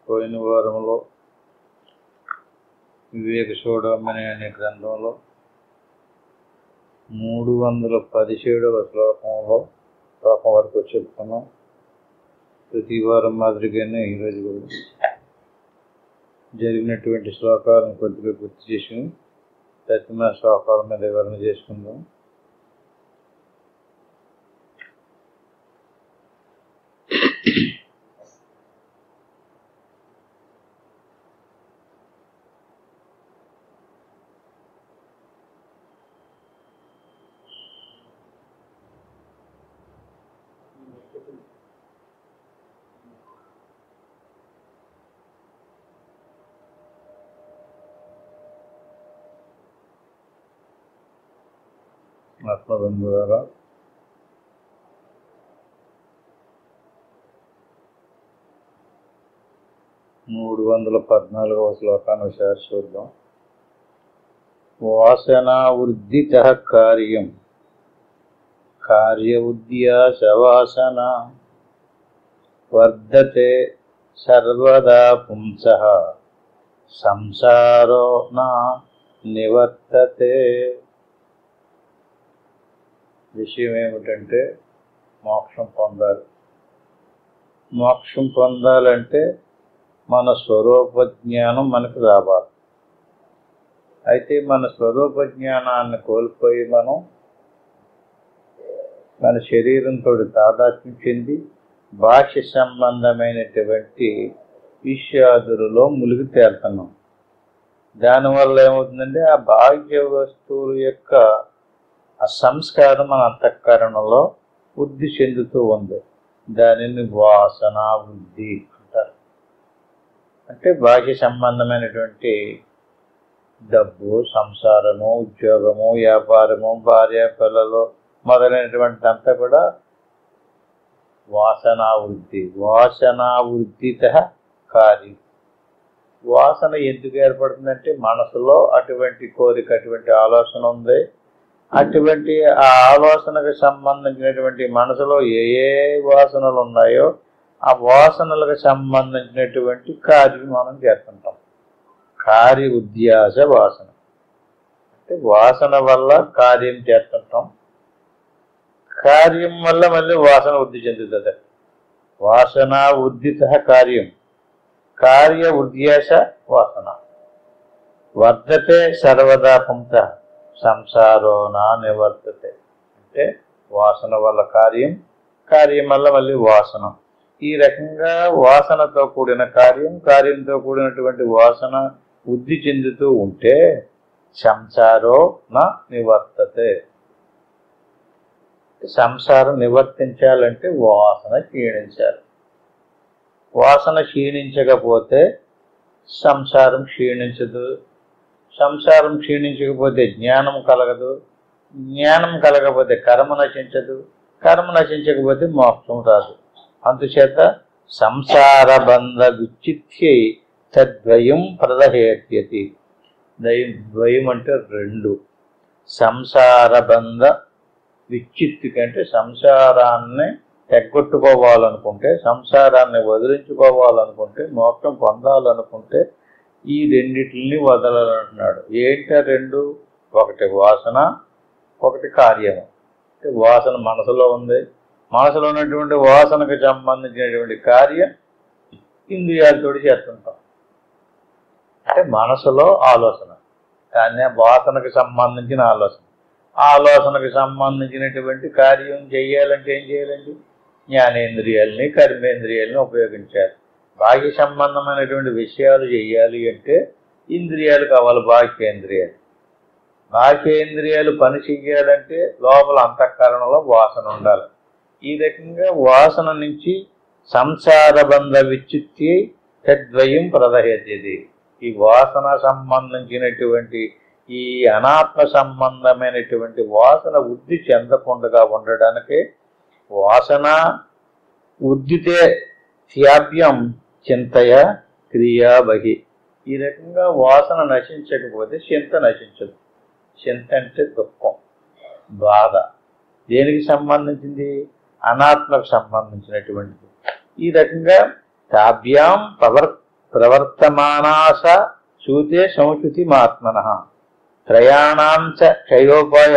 పోయిన వారంలో వివేక చూడమని అనే గ్రంథంలో 317వ శ్లోకం వరకు చెప్తున్నాం. ప్రతి వారం మాదిరిగానే ఈరోజు కూడా జరిగినటువంటి శ్లోకాలను కొద్దిగా గుర్తు చేసుకుని తత్తిమ శ్లోకాల మీద వివరణ చేసుకుందాం. ఆత్మబంధువులారా, మూడు 314వ శ్లోకాన్ని ఒకసారి చూద్దాం. వాసనా వృద్ధిత కార్యం కార్య ఉద్యాస వాసన వర్ధతే సర్వదా పుంసః సంసారో నా నివర్తతే. విషయం ఏమిటంటే మోక్షం పొందాలి. మోక్షం పొందాలంటే మన స్వరూప జ్ఞానం మనకు రావాలి. అయితే మన స్వరూప జ్ఞానాన్ని కోల్పోయి మనం మన శరీరంతో తాదాత్మ్యం చెంది బాహ్య సంబంధమైనటువంటి విషయాదులలో మునిగి తేలుతున్నాం. దానివల్ల ఏమవుతుందంటే ఆ బాహ్య వస్తువుల యొక్క ఆ సంస్కారం మన అంతఃకరణలో వృద్ధి చెందుతూ ఉంది. దానిని వాసనా వృద్ధి అంటారు. అంటే బాహ్య సంబంధమైనటువంటి డబ్బు, సంసారము, ఉద్యోగము, వ్యాపారము, భార్య, పిల్లలు మొదలైనటువంటి అంతా కూడా వాసనా వృద్ధి. వాసనా వృద్ధిత కార్యం. వాసన ఎందుకు ఏర్పడుతుందంటే మనసులో అటువంటి కోరిక, అటువంటి ఆలోచన ఉంది. అటువంటి ఆ ఆలోచనకు సంబంధించినటువంటి మనసులో ఏ ఏ వాసనలు ఉన్నాయో ఆ వాసనలకు సంబంధించినటువంటి కార్యం మనం చేస్తుంటాం. కార్య ఉద్యాస వాసన అంటే వాసన వల్ల కార్యం చేస్తుంటాం. కార్యం వల్ల మళ్ళీ వాసన వృద్ధి చెందుతుంది. వాసన ఉద్దిత కార్యం కార్య ఉద్యాస వాసన వర్ధతే సర్వదా పుంసః సంసారో నా నివర్తతే. అంటే వాసన వల్ల కార్యం, కార్యం వల్ల మళ్ళీ వాసన. ఈ రకంగా వాసనతో కూడిన కార్యం, కార్యంతో కూడినటువంటి వాసన వృద్ధి చెందుతూ ఉంటే సంసారో నా నివర్తతే. సంసారం నివర్తించాలంటే వాసన క్షీణించాలి. వాసన క్షీణించకపోతే సంసారం క్షీణించదు. సంసారం క్షీణించకపోతే జ్ఞానం కలగదు. జ్ఞానం కలగకపోతే కర్మ నశించదు. కర్మ నశించకపోతే మోక్షం రాదు. అందుచేత సంసార బంధ విచ్చిత్యై తద్వయం ప్రదహేత్యతి. ద్వయం అంటే రెండు. సంసార బంధ విచ్చిత్తి అంటే సంసారాన్ని ఎగ్గొట్టుకోవాలనుకుంటే, సంసారాన్ని వదిలించుకోవాలనుకుంటే, మోక్షం పొందాలనుకుంటే ఈ రెండిటిని వదలాలంటున్నాడు. ఏంటో రెండు? ఒకటి వాసన, ఒకటి కార్యము. వాసన మనసులో ఉంది. మనసులో ఉన్నటువంటి వాసనకు సంబంధించినటువంటి కార్యం ఇంద్రియాలతో చేస్తుంటాం. అంటే మనసులో ఆలోచన, కానీ వాసనకు సంబంధించిన ఆలోచన. ఆలోచనకు సంబంధించినటువంటి కార్యం చేయాలంటే ఏం చేయాలండి? జ్ఞానేంద్రియాలని, కర్మేంద్రియాలని ఉపయోగించాలి. బాహ్య సంబంధమైనటువంటి విషయాలు చేయాలి అంటే ఇంద్రియాలు కావాలి, బాహ్యేంద్రియాలు. బాహ్యేంద్రియాలు పని చెయ్యాలంటే లోపల అంతఃకరణలో వాసన ఉండాలి. ఈ రకంగా వాసన నుంచి సంసార బంధ విచ్యుత్తి తద్వయం ప్రదహేత్యతి. ఈ వాసన సంబంధించినటువంటి ఈ అనాత్మ సంబంధమైనటువంటి వాసన వృద్ధి చెందకుండా ఉండడానికి వాసన ఉద్దితే త్యాభ్యం చింతయ క్రియా బహి. ఈ రకంగా వాసన నశించకపోతే చింత నశించదు. చింత అంటే దుఃఖం, బాధ. దేనికి సంబంధించింది? అనాత్మకు సంబంధించినటువంటిది. ఈ రకంగా తాభ్యాం ప్రవర్తమానాస శూతే సంశుతి మాత్మన త్రయాణాంచ క్షయోపాయ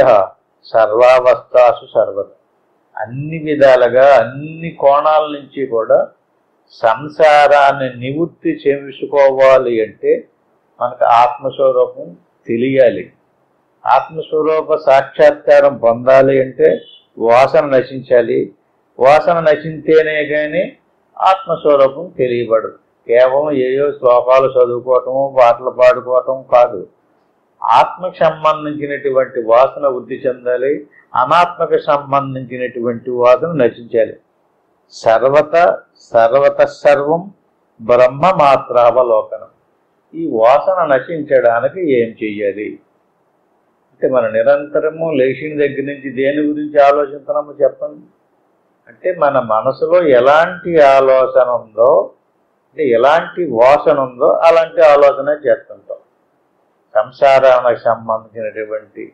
సర్వావస్థాసు సర్వత. అన్ని విధాలుగా అన్ని కోణాల నుంచి కూడా సంసారాన్ని నివృత్తి చేసుకోవాలి అంటే మనకు ఆత్మస్వరూపం తెలియాలి. ఆత్మస్వరూప సాక్షాత్కారం పొందాలి అంటే వాసన నశించాలి. వాసన నశించేనే కానీ ఆత్మస్వరూపం తెలియబడదు. కేవలం ఏయో శ్లోకాలు చదువుకోవటము, పాటలు పాడుకోవటం కాదు. ఆత్మకు సంబంధించినటువంటి వాసన వృద్ధి చెందాలి, అనాత్మకు సంబంధించినటువంటి వాసన నశించాలి. సర్వత సర్వం బ్రహ్మ మాత్రావలోకనం. ఈ వాసన నశించడానికి ఏం చెయ్యాలి అంటే మనం నిరంతరము లేచిన దగ్గర నుంచి దేని గురించి ఆలోచిస్తున్నామో చెప్పండి. అంటే మన మనసులో ఎలాంటి ఆలోచన ఉందో, అంటే ఎలాంటి వాసన ఉందో అలాంటి ఆలోచన చేస్తుంటాం. సంసారానికి సంబంధించినటువంటి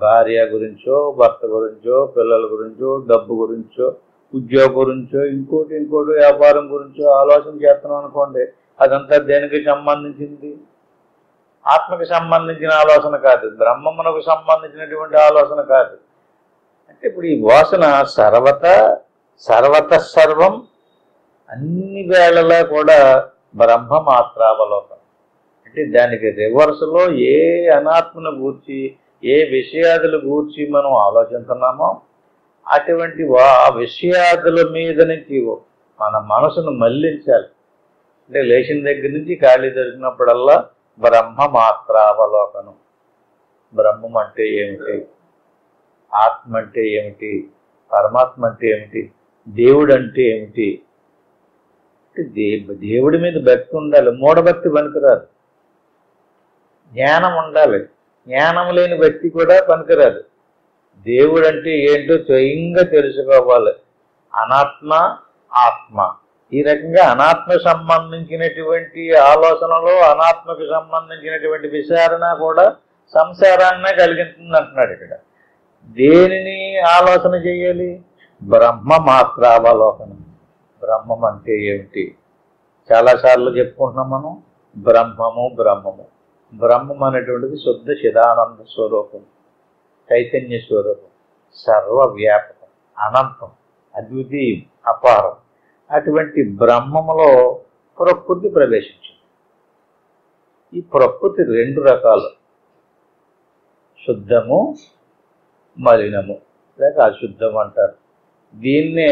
భార్య గురించో, భర్త గురించో, పిల్లల గురించో, డబ్బు గురించో, ఉద్యోగం గురించో, ఇంకోటి వ్యాపారం గురించో ఆలోచన చేస్తున్నాం అనుకోండి, అదంతా దేనికి సంబంధించింది? ఆత్మకి సంబంధించిన ఆలోచన కాదు, బ్రహ్మమునకు సంబంధించినటువంటి ఆలోచన కాదు. అంటే ఇప్పుడు ఈ వాసన సర్వత సర్వం అన్ని వేళలా కూడా బ్రహ్మ మాత్రావలోకనం. అంటే దానికి రివర్స్లో ఏ అనాత్మను గూర్చి, ఏ విషయాదుల గూర్చి మనం ఆలోచిస్తున్నామో అటువంటి ఆ విషయాదుల మీద నుంచి మన మనసును మళ్లించాలి. అంటే లేచిన దగ్గర నుంచి ఖాళీ దొరికినప్పుడల్లా బ్రహ్మ మాత్రావలోకనం. బ్రహ్మం అంటే ఏమిటి? ఆత్మ అంటే ఏమిటి? పరమాత్మ అంటే ఏమిటి? దేవుడు అంటే ఏమిటి? దేవుడి మీద భక్తి ఉండాలి, మూఢభక్తి పనికిరాదు. జ్ఞానం ఉండాలి, జ్ఞానం లేని భక్తి కూడా పనికిరాదు. దేవుడు అంటే ఏంటో స్వయంగా తెలుసుకోవాలి. అనాత్మ, ఆత్మ, ఈ రకంగా అనాత్మ సంబంధించినటువంటి ఆలోచనలో అనాత్మకు సంబంధించినటువంటి విచారణ కూడా సంసారాన్నే కలిగిస్తుంది అంటున్నాడు ఇక్కడ. దేనిని ఆలోచన చేయాలి? బ్రహ్మ మాత్రావలోకనం. బ్రహ్మం అంటే ఏమిటి? చాలాసార్లు చెప్పుకుంటున్నాం మనం. బ్రహ్మము బ్రహ్మం అనేటువంటిది శుద్ధ చిదానంద స్వరూపం, చైతన్య స్వరూపం, సర్వవ్యాపకం, అనంతం, అద్వితీయం, అపారం. అటువంటి బ్రహ్మములో ప్రకృతి ప్రవేశించింది. ఈ ప్రకృతి రెండు రకాలు, శుద్ధము, మలినము, లేక అశుద్ధం అంటారు. దీన్నే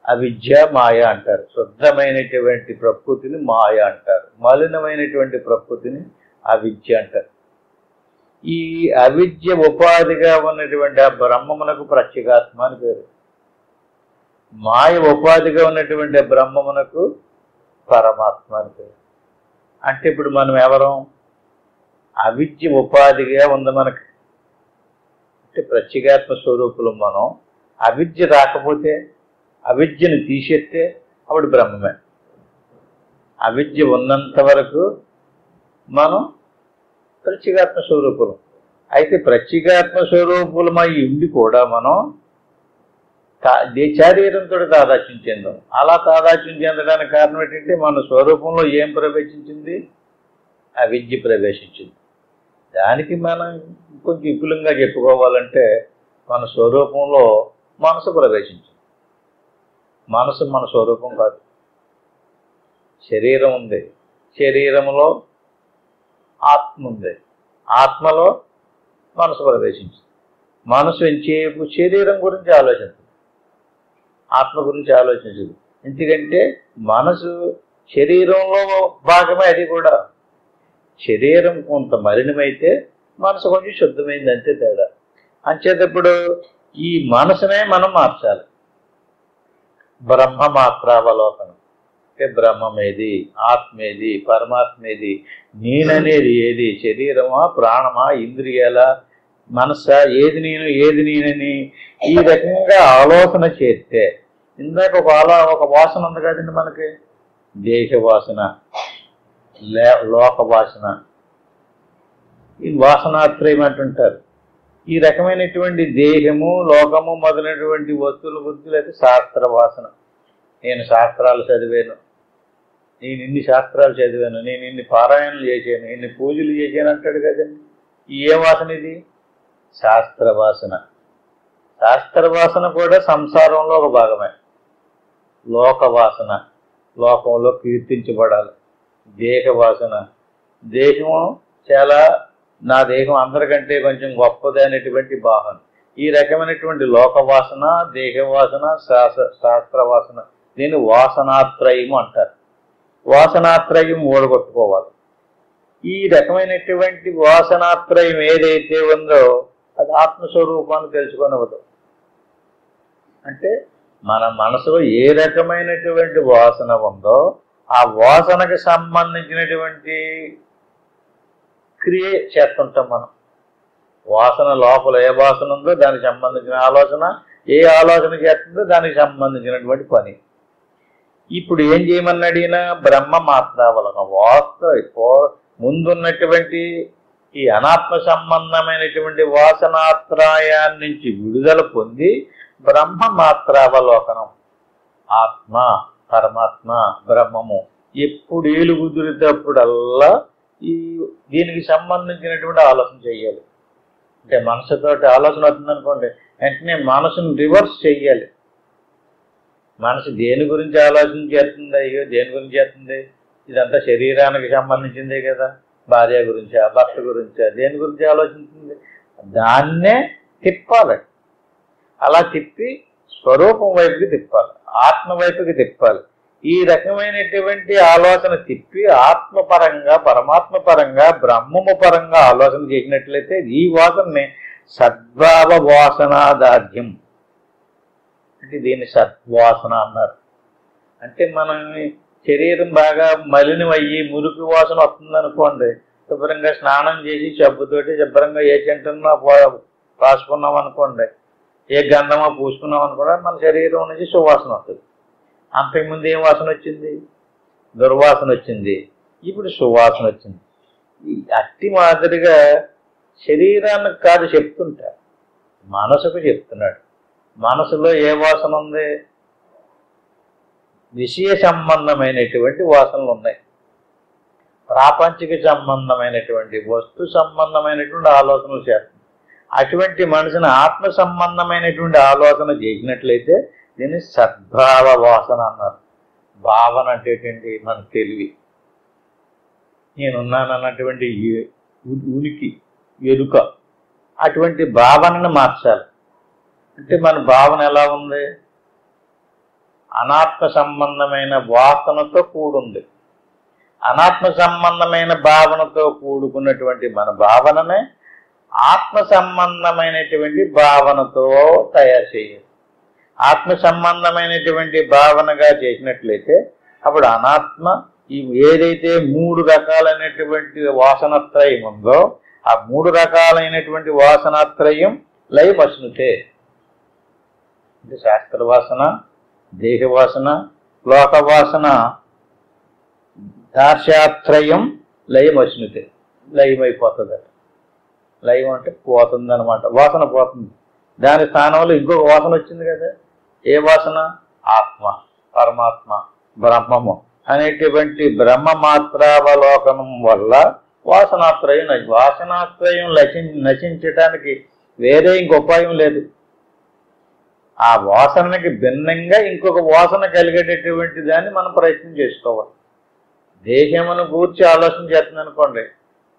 అవిద్య, మాయ అంటారు. శుద్ధమైనటువంటి ప్రకృతిని మాయ అంటారు, మలినమైనటువంటి ప్రకృతిని అవిద్య అంటారు. ఈ అవిద్య ఉపాధిగా ఉన్నటువంటి ఆ బ్రహ్మమునకు ప్రత్యేగాత్మ అని పేరు. మాయ ఉపాధిగా ఉన్నటువంటి బ్రహ్మమునకు పరమాత్మ అని పేరు. అంటే ఇప్పుడు మనం ఎవరం? అవిద్య ఉపాధిగా ఉంది మనకి, అంటే ప్రత్యేగాత్మ స్వరూపులు మనం. అవిద్య రాకపోతే, అవిద్యను తీసేస్తే అప్పుడు బ్రహ్మమే. అవిద్య ఉన్నంత వరకు మనం ప్రత్యేగాత్మ స్వరూపులు. అయితే ప్రత్యేగాత్మ స్వరూపులమై ఉండి కూడా మనం శరీరంతో తాదాత్మ్యం చెందాం. అలా తాదాత్మ్యం చెందడానికి కారణం ఏంటంటే మన స్వరూపంలో ఏం ప్రవేశించింది? అవిద్య ప్రవేశించింది. దానికి మనం కొంచెం విపులంగా చెప్పుకోవాలంటే మన స్వరూపంలో మనసు ప్రవేశించింది. మనసు మన స్వరూపం కాదు. శరీరం ఉంది, శరీరంలో ఆత్మ ఉంది, ఆత్మలో మనసు ప్రవేశించింది. మనసు ఎంచేపు శరీరం గురించి ఆలోచించదు, ఆత్మ గురించి ఆలోచించదు. ఎందుకంటే మనసు శరీరంలో భాగమే. అది కూడా శరీరం కొంత మలినమైతే మనసు కొంచెం శుద్ధమైంది, అంతే తేడా. అంచేటప్పుడు ఈ మనసునే మనం మార్చాలి. బ్రహ్మ మాత్రావలోకనం అంటే బ్రహ్మమేది, ఆత్మేది, పరమాత్మేది, నేననేది ఏది? శరీరమా, ప్రాణమా, ఇంద్రియాల, మనసా, ఏది నేను, ఏది నేనని ఈ రకంగా ఆలోచన చేస్తే, ఇందాక ఒక వాసన ఉంది కదండి మనకి, దేశ వాసన, లోక వాసన, ఈ వాసనాత్రయం అంటుంటారు. ఈ రకమైనటువంటి దేహము, లోకము మొదలైనటువంటి వస్తువుల గురించి అయితే శాస్త్ర వాసన. నేను శాస్త్రాలు చదివాను, నేను ఇన్ని శాస్త్రాలు చదివాను, నేను ఇన్ని పారాయణలు చేశాను, ఇన్ని పూజలు చేశాను అంటాడు కదండి. ఏ వాసన ఇది? శాస్త్రవాసన. శాస్త్రవాసన కూడా సంసారంలో ఒక భాగమే. లోకవాసన, లోకంలో కీర్తించబడాలి. దేహవాసన, దేహము చాలా, నా దేహం అందరికంటే కొంచెం గొప్పది అనేటువంటి భావన. ఈ రకమైనటువంటి లోకవాసన, దేహవాసన, శాస్త్రవాసన, దీన్ని వాసనాత్రయము అంటారు. వాసనాత్రయం ఓడగొట్టుకోవాలి. ఈ రకమైనటువంటి వాసనాత్రయం ఏదైతే ఉందో అది ఆత్మస్వరూపాన్ని తెలుసుకొనవదు. అంటే మన మనసులో ఏ రకమైనటువంటి వాసన ఉందో ఆ వాసనకు సంబంధించినటువంటి క్రియ చేస్తుంటాం మనం. వాసన లోపల ఏ వాసన ఉందో దానికి సంబంధించిన ఆలోచన, ఏ ఆలోచన చేస్తుందో దానికి సంబంధించినటువంటి పని. ఇప్పుడు ఏం చేయమని అడిగినా బ్రహ్మ మాత్రావలకం. వాస్తవ ముందున్నటువంటి ఈ అనాత్మ సంబంధమైనటువంటి వాసనాత్రయాన్ని నుంచి విడుదల పొంది బ్రహ్మ మాత్రావలోకనం, ఆత్మ, పరమాత్మ, బ్రహ్మము ఎప్పుడు ఏలు కుదిరినప్పుడల్లా దీనికి సంబంధించినటువంటి ఆలోచన చేయాలి. అంటే మనసుతోటి ఆలోచన అవుతుందనుకోండి, వెంటనే మనసును రివర్స్ చెయ్యాలి. మనసు దేని గురించి ఆలోచన చేస్తుంది? అయ్యో దేని గురించి చేస్తుంది? ఇదంతా శరీరానికి సంబంధించిందే కదా, భార్య గురించా, భర్త గురించా, దేని గురించి ఆలోచిస్తుంది? దాన్నే తిప్పాలి. అలా తిప్పి స్వరూపం వైపుకి తిప్పాలి, ఆత్మ వైపుకి తిప్పాలి. ఈ రకమైనటువంటి ఆలోచన తిప్పి ఆత్మపరంగా, పరమాత్మ పరంగా, బ్రహ్మము పరంగా ఆలోచన చేసినట్లయితే ఈ వాసనని సద్భావ వాసనాదార్ఢ్యం అంటే దీన్ని సద్వాసన అన్నారు. అంటే మనం శరీరం బాగా మలినమయ్యి మురికి వాసన వస్తుందనుకోండి, శుభ్రంగా స్నానం చేసి సబ్బుతోటి శుభ్రంగా ఏ చెంటున్నా రాసుకున్నాం అనుకోండి, ఏ గంధమో పూసుకున్నాం అనుకోండి, మన శరీరం నుంచి సువాసన వస్తుంది. అంతకుముందు ఏం వాసన వచ్చింది? దుర్వాసన వచ్చింది. ఇప్పుడు సువాసన వచ్చింది. అట్టి మాదిరిగా శరీరానికి కాదు చెప్తుంటారు, మనసుకు చెప్తున్నాడు. మనసులో ఏ వాసన ఉంది? విషయ సంబంధమైనటువంటి వాసనలు ఉన్నాయి, ప్రాపంచిక సంబంధమైనటువంటి వస్తు సంబంధమైనటువంటి ఆలోచనలు చేస్తుంది. అటువంటి మనిషిని ఆత్మ సంబంధమైనటువంటి ఆలోచన చేసినట్లయితే దీన్ని సద్భావ వాసన అన్నారు. భావన అంటే ఏంటి? మన తెలివి, నేనున్నానన్నటువంటి ఉనికి, ఎరుక, అటువంటి భావనను మార్చాలి. అంటే మన భావన ఎలా ఉంది? అనాత్మ సంబంధమైన వాసనతో కూడుంది. అనాత్మ సంబంధమైన భావనతో కూడుకున్నటువంటి మన భావననే ఆత్మ సంబంధమైనటువంటి భావనతో తయారు చేయాలి. ఆత్మ సంబంధమైనటువంటి భావనగా చేసినట్లయితే అప్పుడు అనాత్మ ఈ ఏదైతే 3 రకాలైనటువంటి వాసనత్రయం ఉందో ఆ 3 రకాలైనటువంటి వాసనాత్రయం లయమశ్నుతే. అంటే శాస్త్రవాసన, దేహవాసన, లోకవాసన, దార్శాత్రయం లయమశ్నుతే, లయమైపోతుంది. లయం అంటే పోతుంది అనమాట, వాసన పోతుంది. దాని స్థానంలో ఇంకొక వాసన వచ్చింది కదా. ఏ వాసన? ఆత్మ, పరమాత్మ, బ్రహ్మము అనేటువంటి బ్రహ్మ మాత్రావలోకనం వల్ల వాసనాత్రయం, వాసనాత్రయం నశించడానికి వేరే ఇంకొక ఉపాయం లేదు. ఆ వాసనకి భిన్నంగా ఇంకొక వాసన కలిగేటటువంటి దాన్ని మనం ప్రయత్నం చేసుకోవాలి. దేహమును గూర్చి ఆలోచన చేస్తుంది అనుకోండి,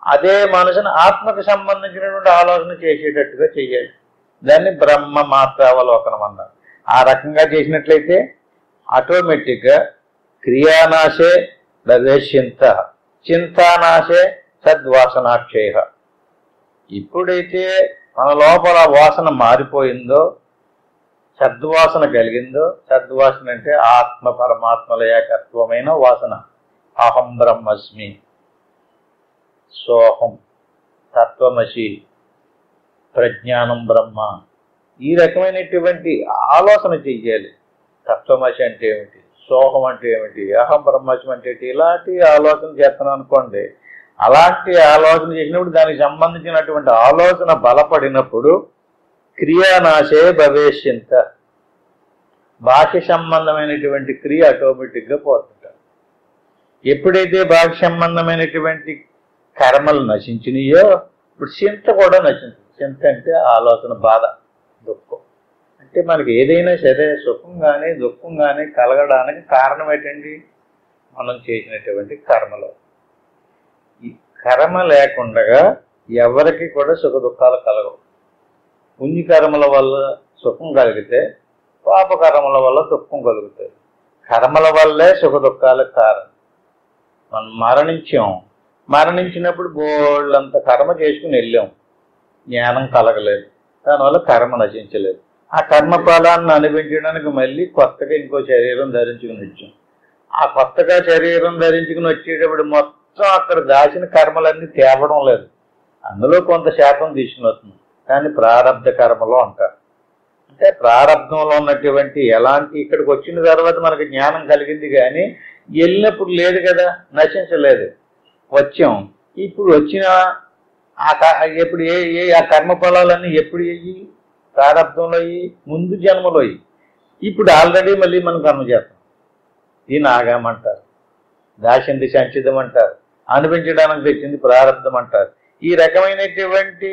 అదే మనసును ఆత్మకు సంబంధించినటువంటి ఆలోచన చేసేటట్టుగా చేయాలి. దాన్ని బ్రహ్మ మాత్రావలోకనం అన్నారు. ఆ రకంగా చేసినట్లయితే ఆటోమేటిక్గా క్రియానాశే ప్రవేశ్యంత, చింతానాశే సద్వాసనాక్షయ. ఎప్పుడైతే మన లోపల వాసన మారిపోయిందో, సద్వాసన కలిగిందో, సద్వాసన అంటే ఆత్మ పరమాత్మల ఏకత్వమైన వాసన. అహం బ్రహ్మస్మి, సోహం, తత్వమసి, ప్రజ్ఞానం బ్రహ్మ, ఈ రకమైనటువంటి ఆలోచన చెయ్యాలి. తత్వమసి అంటే ఏమిటి, సోహం అంటే ఏమిటి, అహం బ్రహ్మస్మి అంటే ఏమిటి, ఇలాంటి ఆలోచన చేస్తున్నాం అనుకోండి. అలాంటి ఆలోచన చేసినప్పుడు దానికి సంబంధించినటువంటి ఆలోచన బలపడినప్పుడు క్రియానాశే భవేశ్యంత, బాహ్య సంబంధమైనటువంటి క్రియ ఆటోమేటిక్గా పోతుంటారు. ఎప్పుడైతే బాహ్య సంబంధమైనటువంటి కర్మలు నశించినాయో ఇప్పుడు చింత కూడా నశించింది. చింత అంటే ఆలోచన, బాధ, దుఃఖం. అంటే మనకి ఏదైనా సరే సుఖం కానీ దుఃఖం కానీ కలగడానికి కారణం ఏంటండి? మనం చేసినటువంటి కర్మలు. ఈ కర్మ లేకుండా ఎవరికి కూడా సుఖ దుఃఖాలు కలగవు. పుణ్యకర్మల వల్ల సుఖం కలిగితే పాపకర్మల వల్ల దుఃఖం కలుగుతుంది. కర్మల వల్లే సుఖ దుఃఖాలకు కారణం. మనం మరణించినప్పుడు బోళ్ళంత కర్మ చేసుకుని వెళ్ళాం, జ్ఞానం కలగలేదు, దానివల్ల కర్మ నశించలేదు. ఆ కర్మ ఫలాన్ని అనుభవించడానికి మళ్ళీ కొత్తగా ఇంకో శరీరం ధరించుకుని వచ్చాం. ఆ కొత్తగా శరీరం ధరించుకుని వచ్చేటప్పుడు మొత్తం అక్కడ దాచిన కర్మలన్నీ తేవడం లేదు, అందులో కొంత శాతం తీసుకుని వస్తుంది. కానీ ప్రారంధ కర్మలో అంటారు. అంటే ప్రారంధంలో ఉన్నటువంటి ఎలాంటి ఇక్కడికి వచ్చిన తర్వాత మనకి జ్ఞానం కలిగింది, కానీ వెళ్ళినప్పుడు లేదు కదా, నశించలేదు. వచ్చాం, ఇప్పుడు వచ్చిన ఎప్పుడు ఆ కర్మ ఫలాలన్నీ ఎప్పుడు అయ్యి? ప్రారంధంలో అయ్యి, ముందు జన్మలో అయ్యి. ఇప్పుడు ఆల్రెడీ మళ్ళీ మనం కర్మ చేస్తాం. దీన్ని ఆగామంటారు, దాచింది సంచితం అంటారు, అనిపించడానికి తెచ్చింది ప్రారంధం అంటారు. ఈ రకమైనటువంటి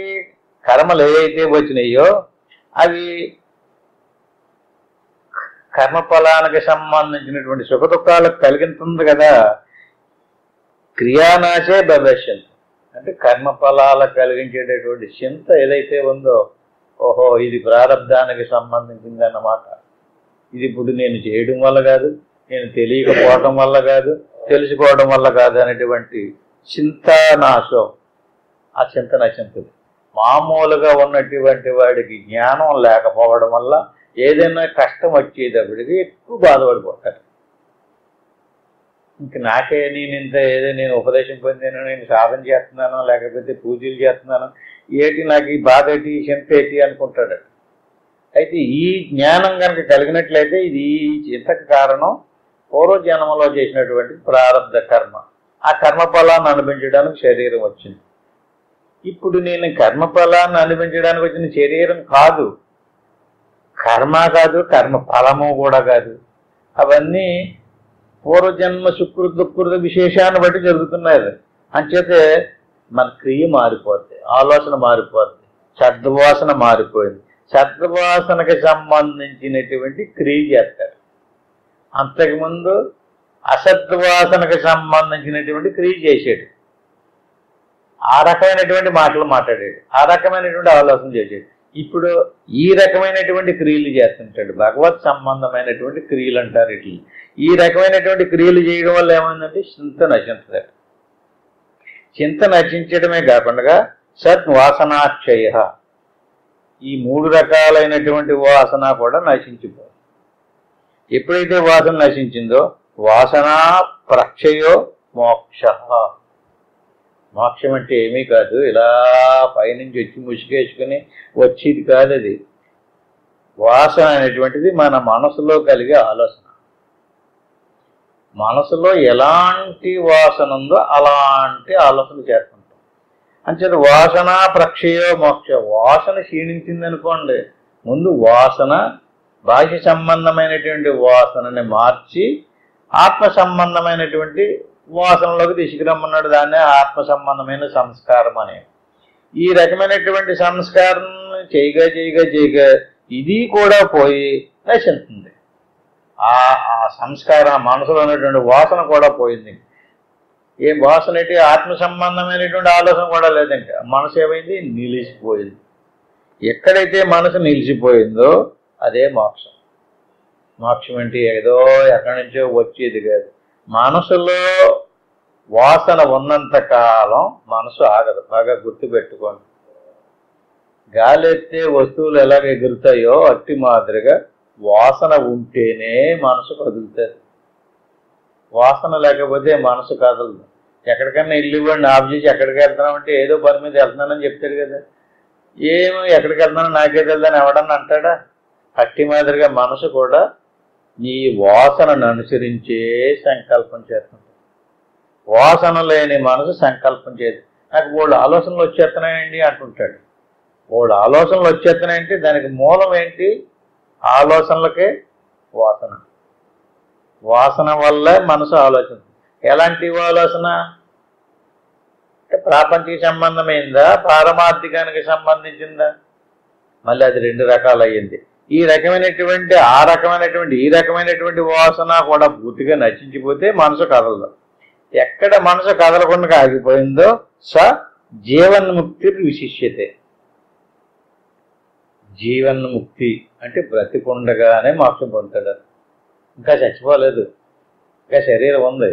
కర్మలు ఏవైతే వచ్చినాయో అవి కర్మఫలానికి సంబంధించినటువంటి సుఖ దుఃఖాలకు కలిగింటుంది కదా. క్రియానాశే భవిష్యంత్ అంటే కర్మఫలాలకు కలిగించేటటువంటి చింత ఏదైతే ఉందో, ఓహో ఇది ప్రారంధానికి సంబంధించింది అన్నమాట. ఇది ఇప్పుడు నేను చేయడం వల్ల కాదు, నేను తెలియకపోవడం వల్ల కాదు, తెలుసుకోవడం వల్ల కాదు అనేటువంటి చింతానాశం. ఆ చింత నశించదు. మామూలుగా ఉన్నటువంటి వాడికి జ్ఞానం లేకపోవడం వల్ల ఏదైనా కష్టం వచ్చేటప్పటికి ఎక్కువ బాధపడిపోతారు. ఇంక నాకే నేను ఉపదేశం పొందాను, నేను సాధన చేస్తున్నాను, లేకపోతే పూజలు చేస్తున్నాను, ఏటి నాకు ఈ బాధ ఏంటి, ఈ చింత ఏంటి అనుకుంటాడు. అయితే ఈ జ్ఞానం కనుక కలిగినట్లయితే ఇది ఈ చింతకు కారణం పూర్వజన్మలో చేసినటువంటి ప్రారంధ కర్మ. ఆ కర్మఫలాన్ని అనుభవించడానికి శరీరం వచ్చింది. ఇప్పుడు నేను కర్మఫలాన్ని అనుభవించడానికి వచ్చిన శరీరం కాదు, కర్మ కాదు, కర్మ ఫలము కూడా కాదు. అవన్నీ పూర్వజన్మ సుకృత దుఃకృత విశేషాన్ని బట్టి జరుగుతున్నాయి. అంచేతే మన క్రియ మారిపోద్ది, ఆలోచన మారిపోద్ది, సద్వాసన మారిపోయింది. సద్వాసనకి సంబంధించినటువంటి క్రియ చేస్తారు. అంతకుముందు అసద్వాసనకు సంబంధించినటువంటి క్రియ చేసాడు, ఆ రకమైనటువంటి మాటలు మాట్లాడాడు, ఆ రకమైనటువంటి ఆలోచన చేసాడు. ఇప్పుడు ఈ రకమైనటువంటి క్రియలు చేస్తుంటాడు. భగవత్ సంబంధమైనటువంటి క్రియలు అంటారు ఇట్లా. ఈ రకమైనటువంటి క్రియలు చేయడం వల్ల ఏమైందంటే చింత నశించదు. చింత నశించడమే కాకుండా సద్వాసనాక్షయ, ఈ 3 రకాలైనటువంటి వాసన కూడా నశించిపోతుంది. ఎప్పుడైతే వాసన నశించిందో వాసనా ప్రక్షయో మోక్ష. మోక్షం అంటే ఏమీ కాదు, ఇలా పైనుంచి వచ్చి ముసుగేసుకుని వచ్చేది కాదు. అది వాసన అనేటువంటిది మన మనసులో కలిగే ఆలోచన. మనసులో ఎలాంటి వాసన ఉందో అలాంటి ఆలోచన చేస్తుంటాం. అంచేత వాసన ప్రక్షయో మోక్ష. వాసన క్షీణించింది అనుకోండి, ముందు వాసన బాహ్య సంబంధమైనటువంటి వాసనని మార్చి ఆత్మ సంబంధమైనటువంటి వాసనలోకి తీసుకురమ్మన్నాడు. దాన్నే ఆత్మ సంబంధమైన సంస్కారం అని. ఈ రకమైనటువంటి సంస్కారం చేయగా చేయగా చేయగా ఇది కూడా పోయి నశిస్తుంది. ఆ సంస్కారం మనసులో ఉన్నటువంటి వాసన కూడా పోయింది. ఏ వాసన ఏంటి? ఆత్మ సంబంధమైనటువంటి ఆలోచన కూడా లేదంటే మనసు ఏమైంది? నిలిచిపోయింది. ఎక్కడైతే మనసు నిలిచిపోయిందో అదే మోక్షం. మోక్షం అంటే ఏదో ఎక్కడి నుంచో వచ్చేది కాదు. మనసులో వాసన ఉన్నంత కాలం మనసు ఆగదు. బాగా గుర్తుపెట్టుకోండి. గాలెత్తే వస్తువులు ఎలాగ ఎగురుతాయో అట్టి మాదిరిగా వాసన ఉంటేనే మనసు కదులుతుంది. వాసన లేకపోతే మనసు కదలదు. ఎక్కడికన్నా ఇల్లు ఇవ్వండి ఆఫ్ చేసి ఎక్కడికి వెళ్తున్నామంటే ఏదో పని మీద వెళ్తున్నానని చెప్తాడు కదా. ఏమో ఎక్కడికి వెళ్తున్నానో నాకే తెలుదని ఎవడన్నా అంటాడా? అట్టి మాదిరిగా మనసు కూడా ఈ వాసనను అనుసరించే సంకల్పం చేస్తుంది. వాసన లేని మనసు సంకల్పం చేయదు. నాకు 3 ఆలోచనలు వచ్చేస్తున్నాయండి అంటుంటాడు. 3 ఆలోచనలు వచ్చేస్తున్నాయంటే దానికి మూలం ఏంటి? ఆలోచనలకే వాసన. వాసన వల్ల మనసు ఆలోచన. ఎలాంటి ఆలోచన? ప్రాపంచిక సంబంధమైందా, పారమార్థికానికి సంబంధించిందా? మళ్ళీ అది రెండు రకాలు అయ్యింది. ఈ రకమైనటువంటి ఈ రకమైనటువంటి వాసన కూడా పూర్తిగా నశించిపోతే మనసు కదలదు. ఎక్కడ మనసు కదలకుండా ఆగిపోయిందో స జీవన్ముక్తి విశిష్యతే. జీవన్ముక్తి అంటే బ్రతికుండగానే మోక్షం పొందుతాడు. ఇంకా చచ్చిపోలేదు, ఇంకా శరీరం ఉంది,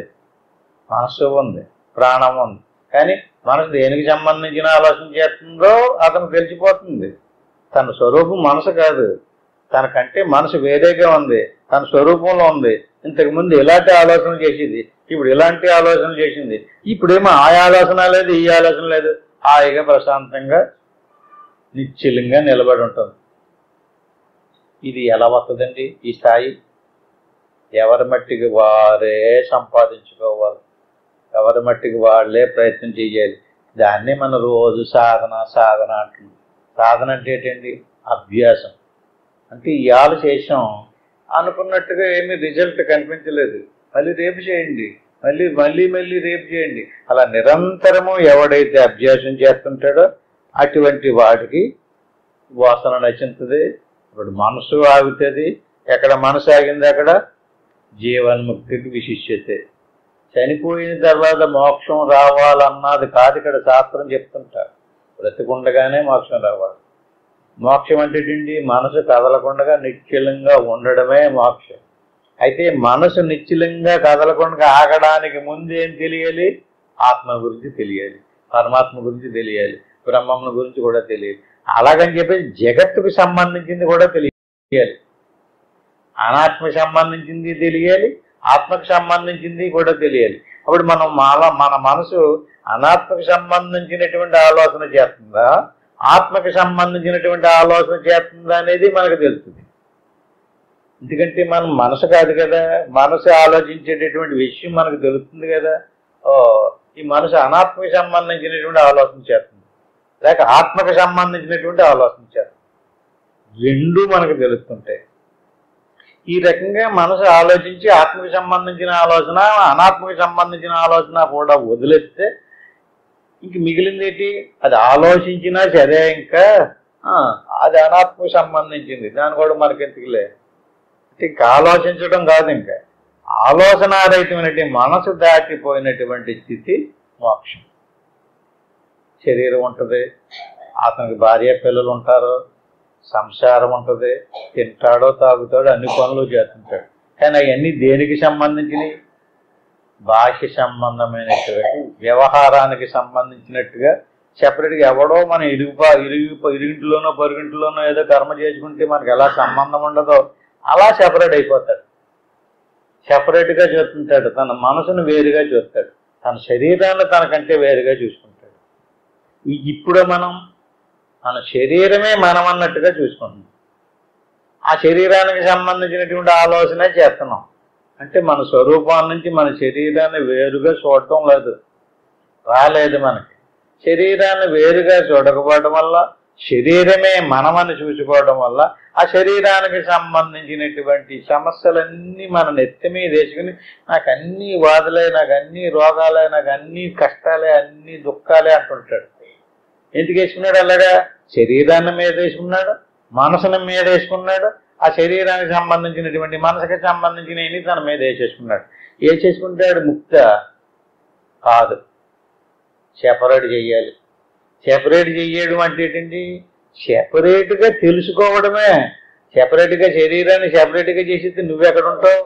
మనస్సు ఉంది, ప్రాణం ఉంది. కానీ మనసు దేనికి సంబంధించిన ఆలోచన చేస్తుందో అతను తెలిసిపోతుంది. తన స్వరూపం మనసు కాదు, తనకంటే మనసు వేరేగా ఉంది, తన స్వరూపంలో ఉంది. ఇంతకుముందు ఇలాంటి ఆలోచనలు చేసేది, ఇప్పుడు ఇలాంటి ఆలోచనలు చేసింది. ఇప్పుడేమో ఆ ఆలోచన లేదు, ఈ ఆలోచన లేదు, హాయిగా ప్రశాంతంగా నిశ్చలంగా నిలబడి ఉంటుంది. ఇది ఎలా వస్తుందండి ఈ స్థాయి? ఎవరి మట్టికి వారే సంపాదించుకోవాలి, ఎవరి మట్టికి వాళ్ళే ప్రయత్నం చేయాలి. దాన్ని మనం రోజు సాధన అంటున్నాం. సాధన అంటే ఏంటండి? అభ్యాసం. అంటే ఇవాళ చేసాం అనుకున్నట్టుగా ఏమీ రిజల్ట్ కనిపించలేదు, మళ్ళీ రేపు చేయండి, మళ్ళీ రేపు చేయండి. అలా నిరంతరము ఎవడైతే అభ్యాసం చేస్తుంటాడో అటువంటి వాడికి వాసన నచ్చుతుంది. ఇప్పుడు మనసు ఆగుతుంది. ఎక్కడ మనసు ఆగింది అక్కడ జీవన్ముక్తికి విశిష్యతే. చనిపోయిన తర్వాత మోక్షం రావాలన్నది కాదు ఇక్కడ శాస్త్రం చెప్తుంటారు. బ్రతికుండగానే మోక్షం రావాలి. మోక్షం అంటే ఏంటి? మనసు కదలకుండా నిశ్చలంగా ఉండడమే మోక్షం. అయితే మనసు నిశ్చలంగా కదలకుండా ఆగడానికి ముందు ఏం తెలియాలి? ఆత్మ గురించి తెలియాలి, పరమాత్మ గురించి తెలియాలి, బ్రహ్మం గురించి కూడా తెలియాలి. అలాగని చెప్పేసి జగత్తుకు సంబంధించింది కూడా తెలియాలి. అనాత్మకు సంబంధించింది తెలియాలి, ఆత్మకు సంబంధించింది కూడా తెలియాలి. అప్పుడు మన మనసు అనాత్మకు సంబంధించినటువంటి ఆలోచన చేస్తుందా, ఆత్మకు సంబంధించినటువంటి ఆలోచన చేస్తుందా అనేది మనకు తెలుస్తుంది. ఎందుకంటే మనం మనసు కాదు కదా, మనసు ఆలోచించేటటువంటి విషయం మనకు తెలుస్తుంది కదా. ఈ మనసు అనాత్మకు సంబంధించినటువంటి ఆలోచన చేస్తుంది, లేక ఆత్మకు సంబంధించినటువంటి ఆలోచన చేస్తుంది. రెండు మనకు తెలుస్తుంటాయి. ఈ రకంగా మనసు ఆలోచించి ఆత్మకు సంబంధించిన ఆలోచన, అనాత్మకు సంబంధించిన ఆలోచన కూడా వదిలేస్తే ఇంక మిగిలింది ఏంటి? అది ఆలోచించినా సరే ఇంకా అది అనాత్మకు సంబంధించింది, దాని కూడా మనకెందుకులే. ఇంకా ఆలోచించడం కాదు, ఇంకా ఆలోచనారహితమైనటువంటి మనసు దాటిపోయినటువంటి స్థితి మోక్షం. శరీరం ఉంటుంది, అతనికి భార్య పిల్లలు ఉంటారు, సంసారం ఉంటుంది, తింటాడో తాగుతాడో అన్ని పనులు చేస్తుంటాడు. కానీ అవన్నీ దేనికి సంబంధించినవి? బాహ్య సంబంధమైనటువంటి వ్యవహారానికి సంబంధించినట్టుగా సెపరేట్గా ఎవడో మన ఇరుగింటిలోనో పొరుగింటిలోనో ఏదో కర్మ చేసుకుంటే మనకి ఎలా సంబంధం ఉండదో అలా సెపరేట్ అయిపోతాడు. సెపరేట్గా చూస్తుంటాడు, తన మనసును వేరుగా చూస్తాడు, తన శరీరాన్ని తనకంటే వేరుగా చూసుకుంటాడు. ఇప్పుడు మన శరీరమే మనం అన్నట్టుగా చూసుకుంటున్నాం. ఆ శరీరానికి సంబంధించినటువంటి ఆలోచన చేస్తున్నాం. అంటే మన స్వరూపం నుంచి మన శరీరాన్ని వేరుగా చూడటం రాలేదు మనకి. శరీరాన్ని వేరుగా చూడకపోవడం వల్ల, శరీరమే మనమని చూసుకోవడం వల్ల ఆ శరీరానికి సంబంధించినటువంటి సమస్యలన్నీ మన నెత్తి మీద వేసుకుని నాకు అన్ని బాధలే, నాకు అన్ని రోగాలే, నాకు అన్ని కష్టాలే, అన్ని దుఃఖాలే అంటుంటాడు. ఎందుకు వేసుకున్నాడు? అలాగా శరీరాన్ని మీద వేసుకున్నాడు, మనసుని మీద వేసుకున్నాడు. ఆ శరీరానికి సంబంధించినటువంటి మనసుకి సంబంధించినవి తన మీద వేసేసుకున్నాడు. వేసేసుకుంటాడు ముక్త కాదు, సెపరేట్ చెయ్యాలి. సెపరేట్ చెయ్యడం అంటే ఏంటండి? సెపరేట్గా తెలుసుకోవడమే. సెపరేట్గా శరీరాన్ని సెపరేట్గా చేసేది నువ్వెక్కడుంటావు?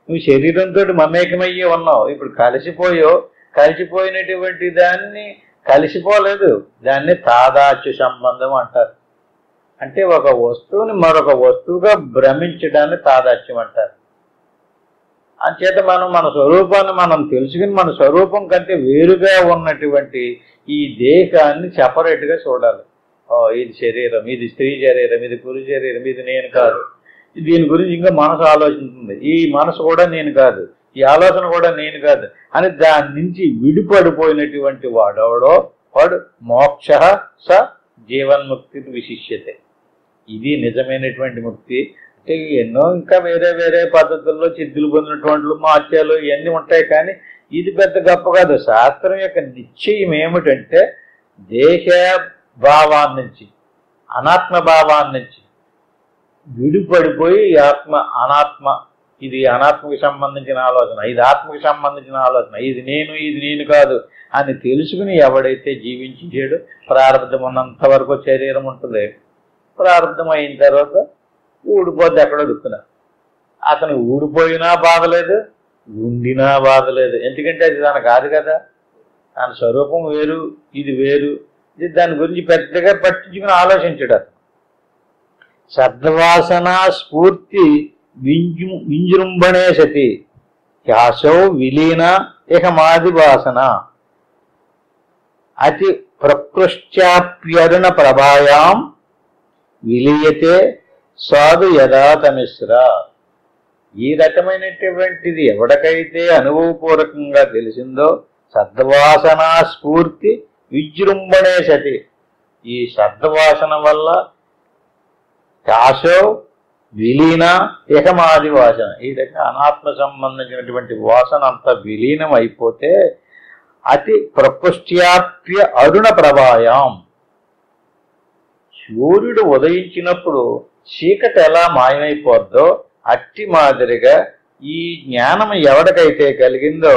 నువ్వు శరీరంతో మమేకమయ్యే ఉన్నావు. ఇప్పుడు కలిసిపోయినటువంటి దాన్ని కలిసిపోలేదు, దాన్ని తాదాత్య సంబంధం అంటారు. అంటే ఒక వస్తువుని మరొక వస్తువుగా భ్రమించడాన్ని తాదాత్యం అంటారు. అంచేత మన స్వరూపాన్ని మనం తెలుసుకుని మన స్వరూపం కంటే వేరుగా ఉన్నటువంటి ఈ దేహాన్ని సెపరేట్గా చూడాలి. ఇది శరీరం, ఇది స్త్రీ శరీరం, ఇది పురుష శరీరం, ఇది నేను కాదు. దీని గురించి ఇంకా మనసు ఆలోచిస్తుంది. ఈ మనసు కూడా నేను కాదు, ఈ ఆలోచన కూడా నేను కాదు అని దాని నుంచి విడిపడిపోయినటువంటి వాడు మోక్ష స జీవన్ముక్తి విశిష్యతే. ఇది నిజమైనటువంటి ముక్తి. అంటే ఎన్నో ఇంకా వేరే పద్ధతుల్లో సిద్ధులు పొందినటువంటి మార్చాలు ఇవన్నీ ఉంటాయి. కానీ ఇది పెద్ద గొప్ప కాదు. శాస్త్రం యొక్క నిశ్చయం ఏమిటంటే దేహ భావాన్ని నుంచి, అనాత్మ భావాన్ని నుంచి విడిపడిపోయి ఆత్మ అనాత్మ, ఇది అనాత్మకి సంబంధించిన ఆలోచన, ఇది ఆత్మకి సంబంధించిన ఆలోచన, ఇది నేను కాదు అని తెలుసుకుని ఎవడైతే జీవించాడో, ప్రారంధం ఉన్నంత వరకు శరీరం ఉంటుంది, ప్రారంధం అయిన తర్వాత ఊడిపోద్ది ఎక్కడో దుక్కున. అతను ఊడిపోయినా బాధలేదు, ఉండినా బాధలేదు. ఎందుకంటే అది తన కాదు కదా, తన స్వరూపం వేరు, ఇది వేరు. ఇది దాని గురించి పెద్దగా పట్టించుకుని ఆలోచించడు అతను. సద్వాసన స్ఫూర్తి విజృంభణే సతి యాసౌ విలీన ఇక మాది వాసన అతి ప్రకృష్ట్యాప్యరుణ ప్రభాయాం విలీయతే సాధు యథాతమిశ్ర. ఈ రకమైనటువంటిది ఎవరికైతే అనుభవపూర్వకంగా తెలిసిందో సద్వాసనా స్ఫూర్తి విజృంభణే సతి, ఈ సద్వాసన వల్ల యాసో విలీన ఏకమాది వాసన, ఈ రకంగా అనాత్మ సంబంధించినటువంటి వాసన అంతా విలీనం అయిపోతే అతి ప్రకృష్ట్యాప్య అరుణ ప్రభాయం, సూర్యుడు ఉదయించినప్పుడు చీకటి ఎలా మాయమైపోద్దో అట్టి మాదిరిగా ఈ జ్ఞానం ఎవరికైతే కలిగిందో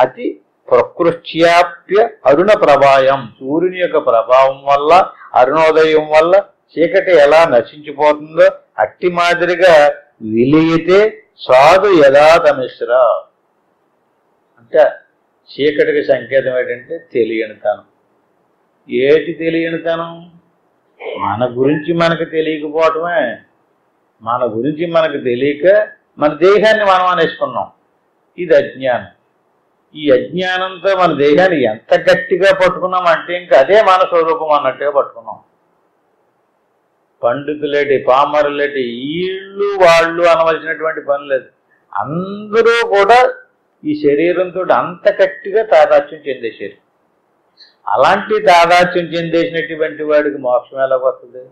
అతి ప్రకృష్ట్యాప్య అరుణ ప్రభాయం, సూర్యుని యొక్క ప్రభావం వల్ల, అరుణోదయం వల్ల చీకటి ఎలా నశించిపోతుందో అట్టి మాదిరిగా విలీయతే సాధు యథాతమిశ్ర. అంటే చీకటికి సంకేతం ఏంటంటే తెలియనితనం. ఏటి తెలియనితనం? మన గురించి మనకు తెలియకపోవటమే. మన గురించి మనకు తెలియక మన దేహాన్ని మనం అనేసుకున్నాం. ఇది అజ్ఞానం. ఈ అజ్ఞానంతో మన దేహాన్ని ఎంత గట్టిగా పట్టుకున్నాం అంటే ఇంకా అదే మన స్వరూపం అన్నట్టుగా పట్టుకున్నాం. పండితులేటి, పామరులేటి, వీళ్ళు వాళ్ళు అనవలసినటువంటి పని లేదు. అందరూ కూడా ఈ శరీరంతో అంత గట్టిగా తాదాత్యం చెందేశారు. అలాంటి తాదాత్యం చెందేసినటువంటి వాడికి మోక్షం ఎలా వస్తుంది?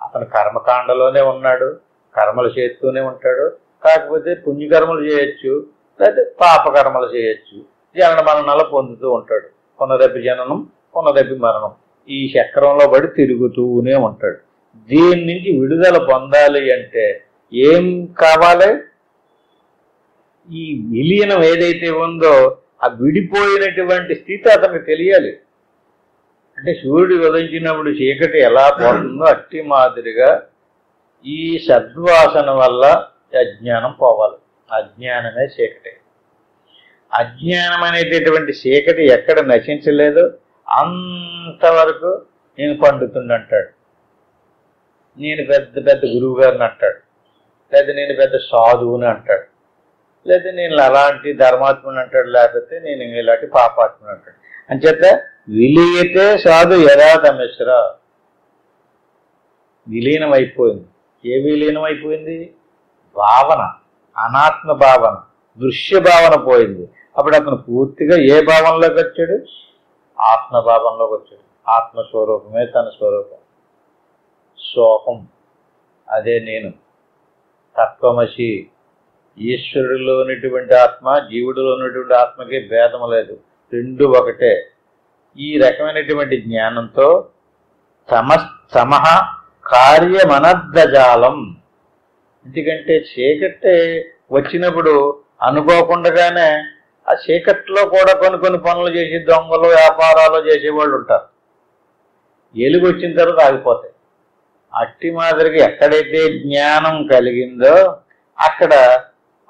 అతను కర్మకాండలోనే ఉన్నాడు, కర్మలు చేస్తూనే ఉంటాడు. కాకపోతే పుణ్యకర్మలు చేయొచ్చు, లేకపోతే పాపకర్మలు చేయొచ్చు. జనన మరణాలు పొందుతూ ఉంటాడు. పునరపి జననం, పునరపి మరణం, ఈ చక్రంలో పడి తిరుగుతూనే ఉంటాడు. దీని నుంచి విడుదల పొందాలి అంటే ఏం కావాలి? ఈ విలీనం ఏదైతే ఉందో ఆ విడిపోయినటువంటి స్థితి అతనికి తెలియాలి. అంటే సూర్యుడు ఉదయించినప్పుడు చీకటి ఎలా పోతుందో అట్టి మాదిరిగా ఈ సద్వాసన వల్ల అజ్ఞానం పోవాలి. అజ్ఞానమే చీకటి. అజ్ఞానం అనేటటువంటి చీకటి ఎక్కడ నశించలేదు అంతవరకు నేను పండుతుండంటాడు, నేను పెద్ద పెద్ద గురువు గారిని అంటాడు, లేదా నేను పెద్ద సాధువుని అంటాడు, లేదా నేను అలాంటి ధర్మాత్మని అంటాడు, లేకపోతే నేను ఇలాంటి పాపాత్మని అంటాడు. అంచేత విలీయతే సాధు యథాతమిశ్ర, విలీనం అయిపోయింది. ఏ విలీనం అయిపోయింది? భావన, అనాత్మ భావన, దృశ్య భావన పోయింది. అప్పుడు అతను పూర్తిగా ఏ భావనలోకి వచ్చాడు? ఆత్మభావంలోకి వచ్చాడు. ఆత్మస్వరూపమే తన స్వరూపం. సోహం అదే నేను. తత్వమసి, ఈశ్వరుడిలో ఉన్నటువంటి ఆత్మ, జీవుడిలో ఉన్నటువంటి ఆత్మకి భేదం లేదు, రెండు ఒకటే. ఈ రకమైనటువంటి జ్ఞానంతో సమహ కార్యమనర్ధజాలం. ఎందుకంటే చీకటి వచ్చినప్పుడు అనుకోకుండానే ఆ చీకట్లో కూడా కొన్ని పనులు చేసి దొంగలు వ్యాపారాలు చేసేవాళ్ళు ఉంటారు. ఎలుగు వచ్చిన తర్వాత ఆగిపోతాయి. అట్టి మాదిరిగా ఎక్కడైతే జ్ఞానం కలిగిందో అక్కడ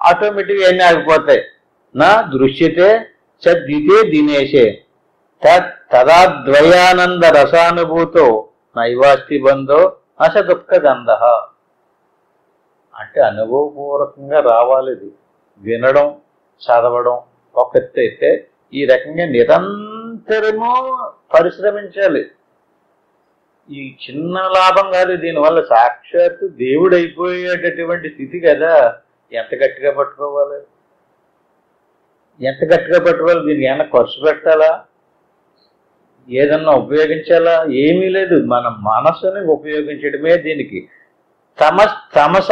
ఆటోమేటిక్గా అన్నీ ఆగిపోతాయి. నా దృశ్యతే సద్దితే దినేశే తదాద్వయానంద రసానుభూతో నైవాస్తి బంధో అస దుఃఖ గంధ. అంటే అనుభవపూర్వకంగా రావాలి. ఇది వినడం, చదవడం ఒక ఎత్తు అయితే ఈ రకంగా నిరంతరము పరిశ్రమించాలి. ఈ చిన్న లాభం కాదు. దీనివల్ల సాక్షాత్తు దేవుడు అయిపోయేటటువంటి స్థితి కదా. ఎంత గట్టిగా పట్టుకోవాలి, ఎంత గట్టిగా పట్టుకోవాలి? దీనికి ఏమన్నా ఖర్చు పెట్టాలా, ఏదన్నా ఉపయోగించాలా? ఏమీ లేదు. మన మనస్సుని ఉపయోగించడమే దీనికి. తమస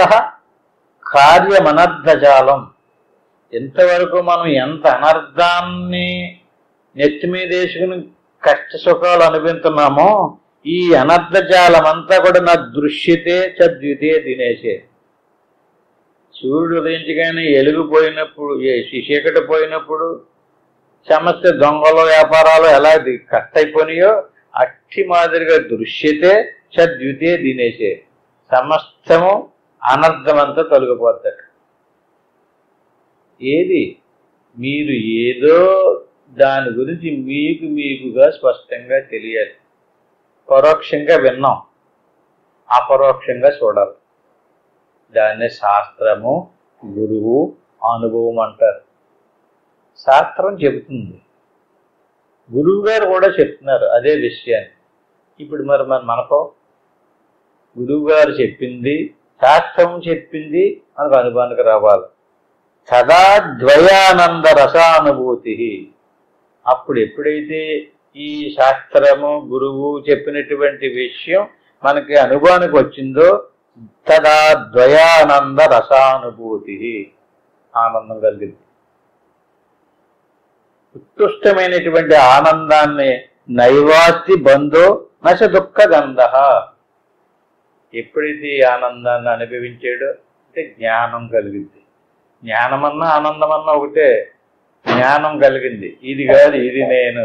కార్యమనర్ధజాలం. ఇంతవరకు మనం ఎంత అనర్థాన్ని నెత్తి మీద వేసుకుని కష్ట సుఖాలు అనుభవిస్తున్నామో ఈ అనర్థజాలం అంతా కూడా నా దృశ్యతే చద్వితే దినేసే. సూర్యుడు ఉదయించగానే ఎలుగుపోయినప్పుడు చీకటి పోయినప్పుడు సమస్య దొంగలు వ్యాపారాలు ఎలా కట్ అయిపోయినాయో అట్టి మాదిరిగా దృశ్యతే చద్వితే దినేసే. సమస్తము అనర్థమంతా తొలగిపోతాడు. ఏది మీరు ఏదో దాని గురించి మీకుగా స్పష్టంగా తెలియాలి. పరోక్షంగా విన్నాం, అపరోక్షంగా చూడాలి. దాన్ని శాస్త్రము, గురువు, అనుభవం అంటారు. శాస్త్రం చెబుతుంది, గురువు గారు కూడా చెప్తున్నారు అదే విషయాన్ని. ఇప్పుడు మరి మనకో గురువు గారు చెప్పింది, శాస్త్రం చెప్పింది మనకు అనుభవానికి రావాలి. సదా ద్వయానంద రసానుభూతి. అప్పుడు ఎప్పుడైతే ఈ శాస్త్రము, గురువు చెప్పినటువంటి విషయం మనకి అనుభవానికి వచ్చిందో తదా ద్వయానంద రసానుభూతి, ఆనందం కలిగింది. ఉత్కృష్టమైనటువంటి ఆనందాన్ని నైవాస్తి బంధో నశ దుఃఖ గంధ. ఎప్పుడైతే ఈ ఆనందాన్ని అనుభవించాడో అంటే జ్ఞానం కలిగింది. జ్ఞానమన్నా ఆనందమన్నా ఒకటే. జ్ఞానం కలిగింది, ఇది కాదు ఇది నేను.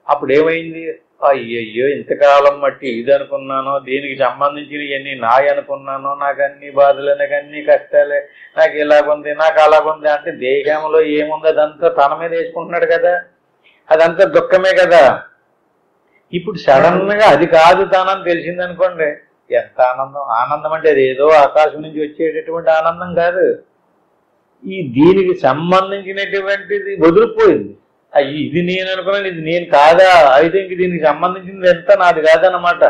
అప్పుడు ఏమైంది? అయ్యయ్యో ఇంతకాలం మట్టి ఇది అనుకున్నానో, దీనికి సంబంధించినవన్నీ నాయ అనుకున్నానో, నాకు అన్ని బాధలే, నాకు అన్ని కష్టాలే, నాకు ఇలాగుంది, నాకు అలాగుంది అంటే దేహంలో ఏముంది అదంతా తన మీద వేసుకుంటున్నాడు కదా, అదంతా దుఃఖమే కదా. ఇప్పుడు సడన్ గా అది కాదు తానని తెలిసిందనుకోండి, ఎంత ఆనందం. ఆనందం అంటే అది ఏదో ఆకాశం నుంచి వచ్చేటటువంటి ఆనందం కాదు. ఈ దీనికి సంబంధించినటువంటిది వదిలిపోయింది. ఇది నేను అనుకున్నాను, ఇది నేను కాదా, అయితే ఇంక దీనికి సంబంధించింది ఎంత నాది కాదన్నమాట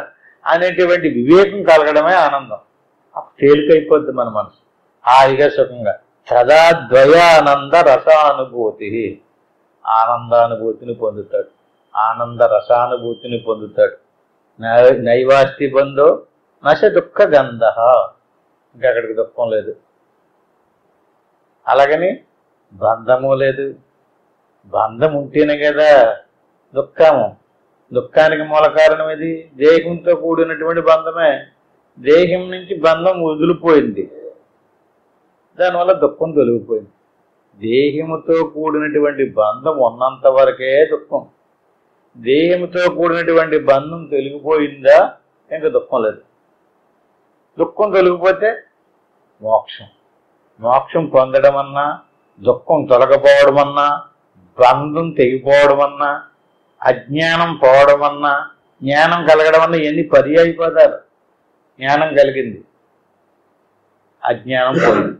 అనేటువంటి వివేకం కలగడమే ఆనందం. తేలికైపోద్ది మన మనసు, హాయిగా సుఖంగా. సదా ద్వయానంద రసానుభూతి. ఆనందానుభూతిని పొందుతాడు, ఆనంద రసానుభూతిని పొందుతాడు. నైవాస్తి బంధో నశ దుఃఖ గంధ. ఇంకా అక్కడికి దుఃఖం లేదు. అలాగని బంధము లేదు. బంధం ఉంటేనే కదా దుఃఖము. దుఃఖానికి మూల కారణం ఇది దేహంతో కూడినటువంటి బంధమే. దేహం నుంచి బంధం వదిలిపోయింది, దానివల్ల దుఃఖం తొలగిపోయింది. దేహముతో కూడినటువంటి బంధం ఉన్నంత వరకే దుఃఖం. దేహంతో కూడినటువంటి బంధం తొలగిపోయిందా ఇంకా దుఃఖం లేదు. దుఃఖం తొలగిపోతే మోక్షం. మోక్షం పొందడం అన్నా, దుఃఖం తొలగపోవడం అన్నా, బంధం తెగిపోవడం అన్నా, అజ్ఞానం పోవడం అన్నా, జ్ఞానం కలగడం అన్నా ఇవన్నీ పర్యాయ పదాలు. జ్ఞానం కలిగింది, అజ్ఞానం పోయింది,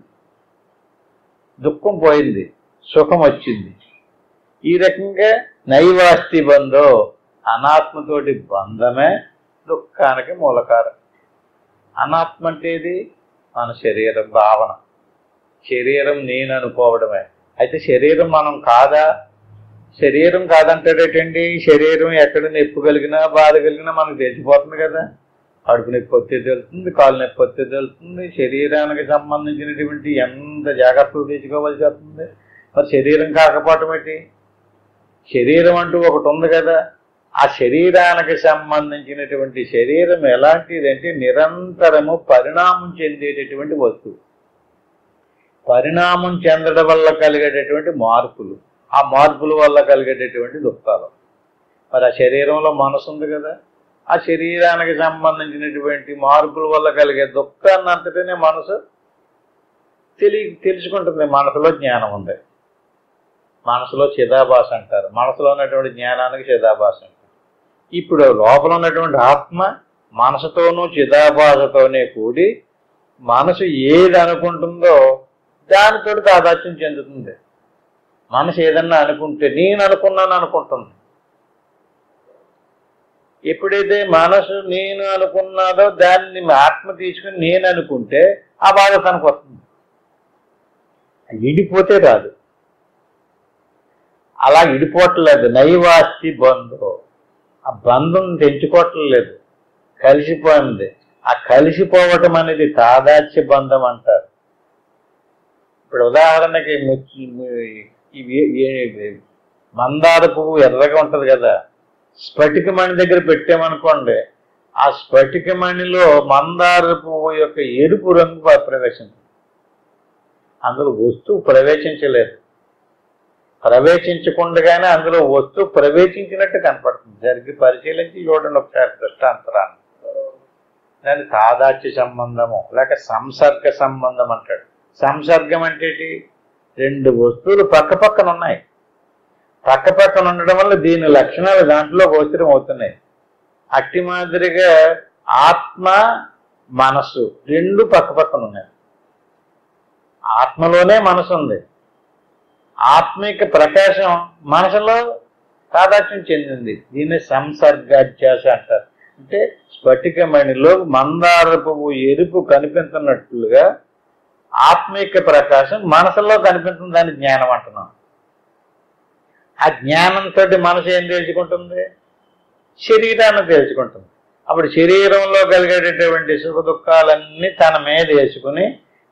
దుఃఖం పోయింది, సుఖం వచ్చింది. ఈ రకంగా నైవాస్తి బంధో, అనాత్మతోటి బంధమే దుఃఖానికి మూలకారం. అనాత్మ అంటే ఇది మన శరీరం, భావన. శరీరం నేను అనుకోవడమే. అయితే శరీరం మనం కాదా? శరీరం కాదంటాడేటండి. శరీరం ఎక్కడ నొప్పి కలిగినా, బాధ కలిగినా మనకు తెలిసిపోతుంది కదా. కడుపు నొప్పి వస్తే తెలుస్తుంది, కాలు నొప్పి వస్తే తెలుస్తుంది. శరీరానికి సంబంధించినటువంటి ఎంత జాగ్రత్తలు తీసుకోవాల్సి వస్తుంది. మరి శరీరం కాకపోవటం ఏంటి? శరీరం అంటూ ఒకటి ఉంది కదా. ఆ శరీరానికి సంబంధించినటువంటి శరీరం ఎలాంటిదంటే నిరంతరము పరిణామం చెందేటటువంటి వస్తువు. పరిణామం చెందడం వల్ల కలిగేటటువంటి మార్పులు, ఆ మార్పుల వల్ల కలిగేటటువంటి దుఃఖాలు. మరి ఆ శరీరంలో మనసు ఉంది కదా. ఆ శరీరానికి సంబంధించినటువంటి మార్పుల వల్ల కలిగే దుఃఖాన్ని అంతటనే మనసు తెలుసుకుంటుంది. మనసులో జ్ఞానం ఉంది, మనసులో చిదాభాస అంటారు. మనసులో ఉన్నటువంటి జ్ఞానానికి చిదాభాస అంటారు. ఇప్పుడు లోపల ఉన్నటువంటి ఆత్మ మనసుతోనూ చిదాభాసతోనే కూడి మనసు ఏది అనుకుంటుందో దానితో తాదాత్మ్యం చెందుతుంది. మనసు ఏదన్నా అనుకుంటే నేను అనుకున్నాను అనుకుంటుంది. ఎప్పుడైతే మనసు నేను అనుకున్నాదో దాన్ని ఆత్మ తీసుకుని నేను అనుకుంటే ఆ బాధ తనకు వస్తుంది. ఇడిపోతే రాదు. అలా ఇడిపోవట్లేదు. నైవాస్తి బంధం, ఆ బంధం తెంచుకోవట్లేదు, కలిసిపోయింది. ఆ కలిసిపోవటం అనేది తాదాత్మ్య బంధం అంటారు. ఇప్పుడు ఉదాహరణకి మందార పువ్వు ఎర్రగా ఉంటుంది కదా, స్ఫటికమణి దగ్గర పెట్టామనుకోండి, ఆ స్ఫటికమణిలో మందార పువ్వు యొక్క ఎరుపు రంగు ప్రవేశించింది. అందులో వస్తువు ప్రవేశించలేదు. ప్రవేశించకుండానే అందులో వస్తువు ప్రవేశించినట్టు కనపడుతుంది. జరిగి పరిశీలించి చూడండి ఒకసారి దృష్టాంతరాన్ని. దాని తాదాత్య సంబంధము లేక సంసర్గ సంబంధం అంటాడు. సంసర్గం అంటే రెండు వస్తువులు పక్క పక్కన ఉన్నాయి. పక్క పక్కన ఉండడం వల్ల దీని లక్షణాలు దాంట్లో గోచరం అవుతున్నాయి. అట్టి మాదిరిగా ఆత్మ మనసు రెండు పక్క పక్కన ఉన్నాయి. ఆత్మలోనే మనసు ఉంది. ఆత్మిక ప్రకాశం మనసులో తాదాత్మ్యం చెందింది. దీన్ని సంసర్గాధ్యాస అంటారు. అంటే స్ఫటికమణిలో మందార పువ్వు ఎరుపు కనిపించినట్లుగా ఆత్మిక ప్రకాశం మనసులో కనిపిస్తుంది. దాన్ని జ్ఞానం అంటున్నాం. ఆ జ్ఞానంతో మనసు ఏం తెలుసుకుంటుంది? శరీరాన్ని తెలుసుకుంటుంది. అప్పుడు శరీరంలో కలిగేటటువంటి సుఖ దుఃఖాలన్నీ తన మీద వేసుకుని,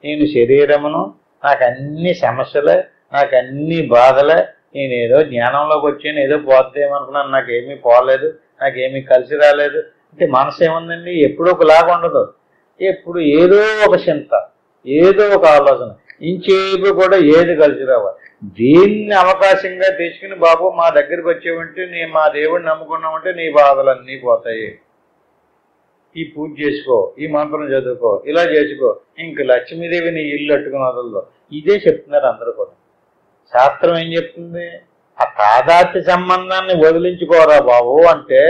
నేను శరీరమును, నాకు అన్ని సమస్యలే, నాకు అన్ని బాధలే, నేను ఏదో జ్ఞానంలోకి వచ్చాను, ఏదో పోద్దేమనుకున్నాను, నాకేమీ పోలేదు, నాకేమీ కలిసి రాలేదు అంటే మనసు ఏముందండి? ఎప్పుడూ ఒకలాగా ఉండదు. ఎప్పుడు ఏదో ఒక చింత, ఏదో ఒక ఆలోచన, ఇంచేపు కూడా ఏది కలిసి రావాలి. దీన్ని అవకాశంగా తీసుకుని, బాబు మా దగ్గరికి వచ్చేవంటే మా దేవుడిని నమ్ముకున్నామంటే నీ బాధలన్నీ పోతాయి, ఈ పూజ చేసుకో, ఈ మంత్రం చదువుకో, ఇలా చేసుకో, ఇంక లక్ష్మీదేవి నీ ఇల్లు అట్టుకుని వదలదు. ఇదే చెప్తున్నారు అందరూ కూడా. శాస్త్రం ఏం చెప్తుంది? ఆ తాదాత్య సంబంధాన్ని వదిలించుకోరా బాబు అంటే,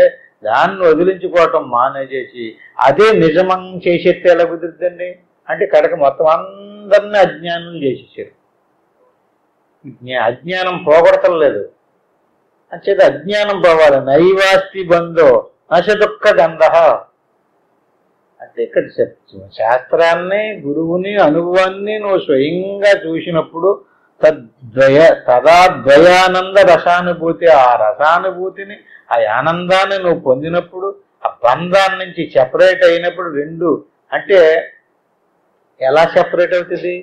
దాన్ని వదిలించుకోవటం మానేసేసి అదే నిజమం చేసేస్తే ఎలా కుదురుతుందండి? అంటే కడక మొత్తం అందరినీ అజ్ఞానం చేసేసారు. అజ్ఞానం పోగొడతలేదు. అంచేత అజ్ఞానం పోవాలి. నైవాస్తి బంధో నశ దుఃఖ గంధ అంటే ఇక్కడ శాస్త్రాన్ని, గురువుని, అనుభవాన్ని నువ్వు స్వయంగా చూసినప్పుడు తదాద్వయానంద రసానుభూతి, ఆ రసానుభూతిని, ఆ ఆనందాన్ని నువ్వు పొందినప్పుడు, ఆ బంధాన్ని నుంచి సెపరేట్ అయినప్పుడు రెండు అంటే ఎలా సెపరేట్ అవుతుంది?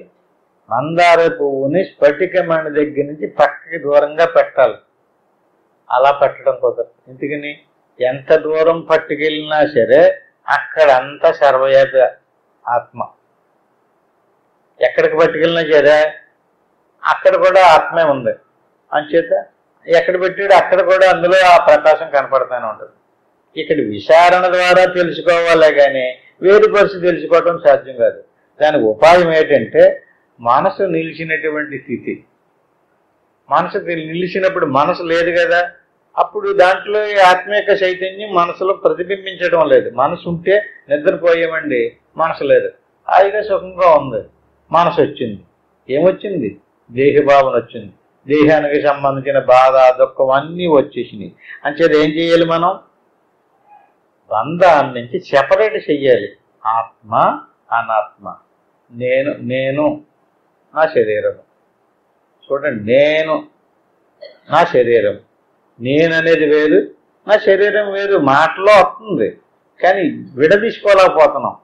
మందార పువ్వుని స్ఫటికమణి దగ్గర నుంచి పక్కకి దూరంగా పెట్టాలి. అలా పెట్టడం కుదరదు. ఎందుకని? ఎంత దూరం పట్టుకెళ్ళినా సరే అక్కడంతా సర్వవ్యాపి ఆత్మ. ఎక్కడికి పట్టుకెళ్ళినా సరే అక్కడ కూడా ఆత్మే ఉంది. అంచేత ఎక్కడ పెట్టాడు అక్కడ కూడా అందులో ఆ ప్రకాశం కనపడుతూనే ఉంటుంది. ఇక్కడ విచారణ ద్వారా తెలుసుకోవాలే కానీ వేరుపరిచి తెలుసుకోవటం సాధ్యం కాదు. దానికి ఉపాయం ఏంటంటే మనసు నిలిచినటువంటి స్థితి. మనసు నిలిచినప్పుడు మనసు లేదు కదా, అప్పుడు దాంట్లో ఆత్మీయ చైతన్యం మనసులో ప్రతిబింబించడం లేదు. మనసు ఉంటే నిద్రపోయామండి, మనసు లేదు, హాయిగా సుఖంగా ఉంది. మనసు వచ్చింది, ఏమొచ్చింది? దేహభావన వచ్చింది. దేహానికి సంబంధించిన బాధ, దుఃఖం అన్నీ వచ్చేసినాయి. అంచేది ఏం చేయాలి? మనం బంధాన్ని నుంచి సెపరేట్ చెయ్యాలి. ఆత్మ, అనాత్మ. నేను నా శరీరము. చూడండి, నేను నా శరీరం, నేననేది వేరు, నా శరీరం వేరు. మాటలో వస్తుంది కానీ విడదీసుకోలేకపోతున్నాం.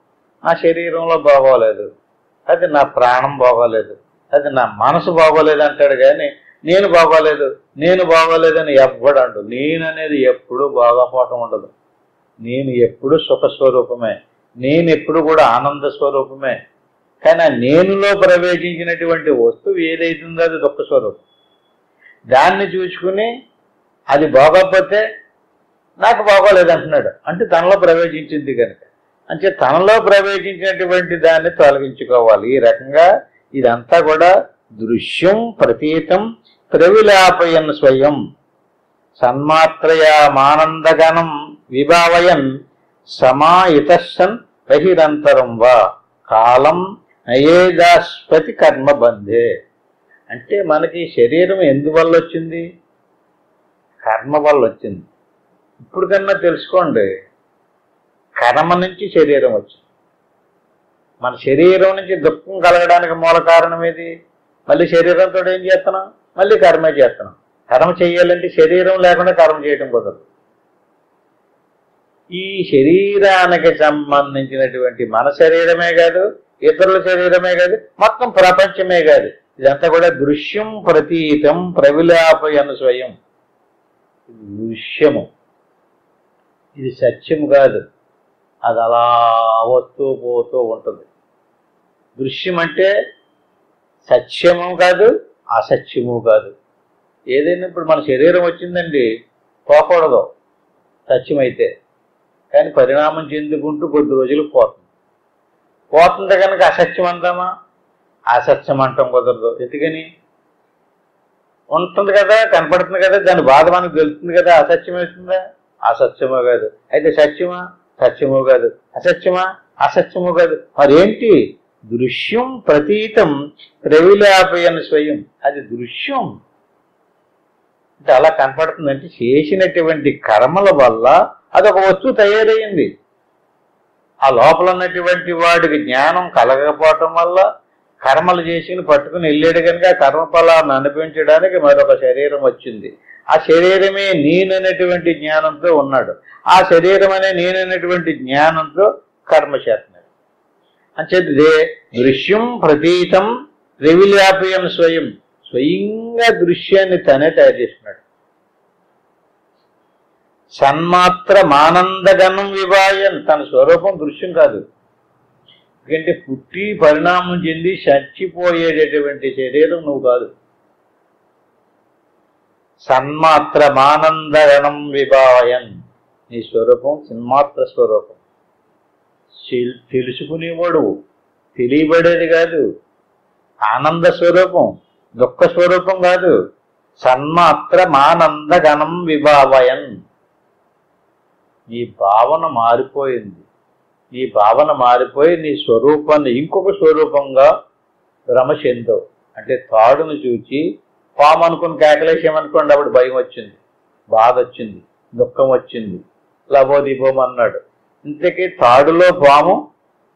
నా శరీరంలో బాగోలేదు, అది నా ప్రాణం బాగోలేదు, అది నా మనసు బాగోలేదు అంటాడు కానీ నేను బాగోలేదు, నేను బాగోలేదని ఎవ్వడు అంటు. నేననేది ఎప్పుడూ బాగోపోవటం ఉండదు. నేను ఎప్పుడు సుఖస్వరూపమే, నేను ఎప్పుడు కూడా ఆనంద స్వరూపమే. కానీ ఆ నేనులో ప్రవేశించినటువంటి వస్తువు ఏదైతుందో అది దుఃఖ స్వరూపం. దాన్ని చూసుకుని అది బాగోకపోతే నాకు బాగోలేదు అంటున్నాడు. అంటే తనలో ప్రవేశించింది కనుక. అంటే తనలో ప్రవేశించినటువంటి దాన్ని తొలగించుకోవాలి. ఈ రకంగా ఇదంతా కూడా దృశ్యం ప్రతీతం ప్రవిలాపయన్ స్వయం సన్మాత్రయా మానందగణం విభావయన్ సమాయితస్సన్ బహిరంతరం వా కాలం నయేదాస్పతి కర్మబంధే. అంటే మనకి శరీరం ఎందువల్ల వచ్చింది? కర్మ వల్ల వచ్చింది. ఇప్పుడు కన్నా తెలుసుకోండి, కర్మ నుంచి శరీరం వచ్చింది. మన శరీరం నుంచి దుఃఖం కలగడానికి మూల కారణం ఏది? మళ్ళీ శరీరంతో ఏం చేస్తున్నాం? మళ్ళీ కర్మే చేస్తున్నాం. కర్మ చేయాలంటే శరీరం లేకుండా కర్మ చేయటం కుదరదు. ఈ శరీరానికి సంబంధించినటువంటి మన శరీరమే కాదు, ఇతరుల శరీరమే కాదు, మొత్తం ప్రపంచమే కాదు, ఇదంతా కూడా దృశ్యం ప్రతీతం ప్రవిలాపయను స్వయం. దృశ్యము, ఇది సత్యము కాదు, అది అలా వస్తూ పోతూ ఉంటుంది. దృశ్యం అంటే సత్యము కాదు, అసత్యము కాదు. ఏదైనా ఇప్పుడు మన శరీరం వచ్చిందండి, పోకూడదు సత్యమైతే, కానీ పరిణామం చెందుకుంటూ కొద్ది రోజులు పోతుంది కనుక అసత్యం అంటామా? అసత్యం అంటాం కుదరదు. ఎందుకని? ఉంటుంది కదా, కనపడుతుంది కదా, దాని బాధ మనకు తెలుస్తుంది కదా. అసత్యం అవుతుందా? అసత్యమో కాదు. అయితే సత్యమా? సత్యమో కాదు. అసత్యమా? అసత్యమో కాదు. మరేంటి? దృశ్యం ప్రతీతం ప్రవిలాపయన్ స్వయం. అది దృశ్యం అంటే అలా కనపడుతుందంటే చేసినటువంటి కర్మల వల్ల అదొక వస్తువు తయారయ్యింది. ఆ లోపల ఉన్నటువంటి వాడికి జ్ఞానం కలగకపోవటం వల్ల కర్మలు చేసి పట్టుకుని వెళ్ళాడు కనుక ఆ కర్మఫలాన్ని అనిపించడానికి మరొక శరీరం వచ్చింది. ఆ శరీరమే నేననేటువంటి జ్ఞానంతో ఉన్నాడు. ఆ శరీరం అనే నేననేటువంటి జ్ఞానంతో కర్మ చేస్తున్నాడు. అంచేది దృశ్యం ప్రతీతం ప్రవిలాపయం స్వయం. స్వయంగా దృశ్యాన్ని తనే తయారు చేస్తున్నాడు. సన్మాత్ర మానందగణం వివాయన్. తన స్వరూపం దృశ్యం కాదు. ఎందుకంటే పుట్టి పరిణామం చెంది చచ్చిపోయేటటువంటి శరీరం నువ్వు కాదు. సన్మాత్ర మానందగణం విభాయన్. నీ స్వరూపం సన్మాత్ర స్వరూపం. తెలుసుకునేవాడు, తెలియబడేది కాదు. ఆనంద స్వరూపం, దుఃఖ స్వరూపం కాదు. సన్మాత్ర మానందగణం విభావయన్. నీ భావన మారిపోయింది. నీ భావన మారిపోయి నీ స్వరూపాన్ని ఇంకొక స్వరూపంగా భ్రమ చెందవు. అంటే తాడును చూచి పాము అనుకుని కేకలేసామనుకోండి, అప్పుడు భయం వచ్చింది, బాధ వచ్చింది, దుఃఖం వచ్చింది, లబోదీపం అన్నాడు. ఇంతకీ తాడులో పాము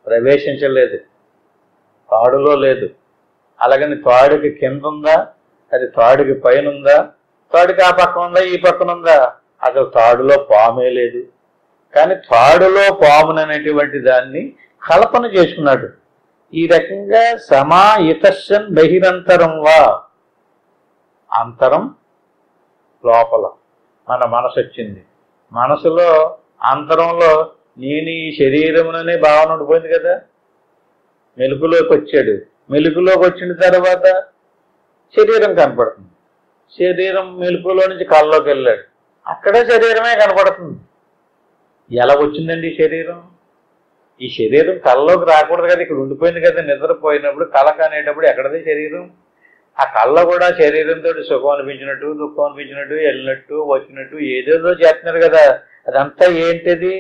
ప్రవేశించలేదు, తాడులో లేదు. అలాగని తాడుకి కింద ఉందా, అది తాడుకి పైన ఉందా, తాడుకి ఆ పక్కన ఉందా, ఈ పక్కన ఉందా? అసలు తాడులో పామే లేదు. కానీ తాడులో పాముననేటువంటి దాన్ని కల్పన చేసుకున్నాడు. ఈ రకంగా సమా ఇతస్సన్ బహిరంతరం వా. అంతరం లోపల మన మనసు వచ్చింది. మనసులో అంతరంలో నేను ఈ శరీరముననే భావన ఉండిపోయింది కదా. మెలుగులోకి వచ్చాడు. మెలుగులోకి వచ్చిన తర్వాత శరీరం కనపడుతుంది. శరీరం మెలుగులో నుంచి కళ్ళలోకి వెళ్ళాడు, అక్కడే శరీరమే కనపడుతుంది. ఎలా వచ్చిందండి ఈ శరీరం? ఈ శరీరం కళ్ళలోకి రాకూడదు కదా, ఇక్కడ ఉండిపోయింది కదా. నిద్రపోయినప్పుడు కళ కానేటప్పుడు ఎక్కడది శరీరం? ఆ కళ్ళ కూడా శరీరంతో సుఖం అనిపించినట్టు, దుఃఖం అనిపించినట్టు, వెళ్ళినట్టు, వచ్చినట్టు ఏదేదో చేస్తున్నారు కదా. అదంతా ఏంటిది?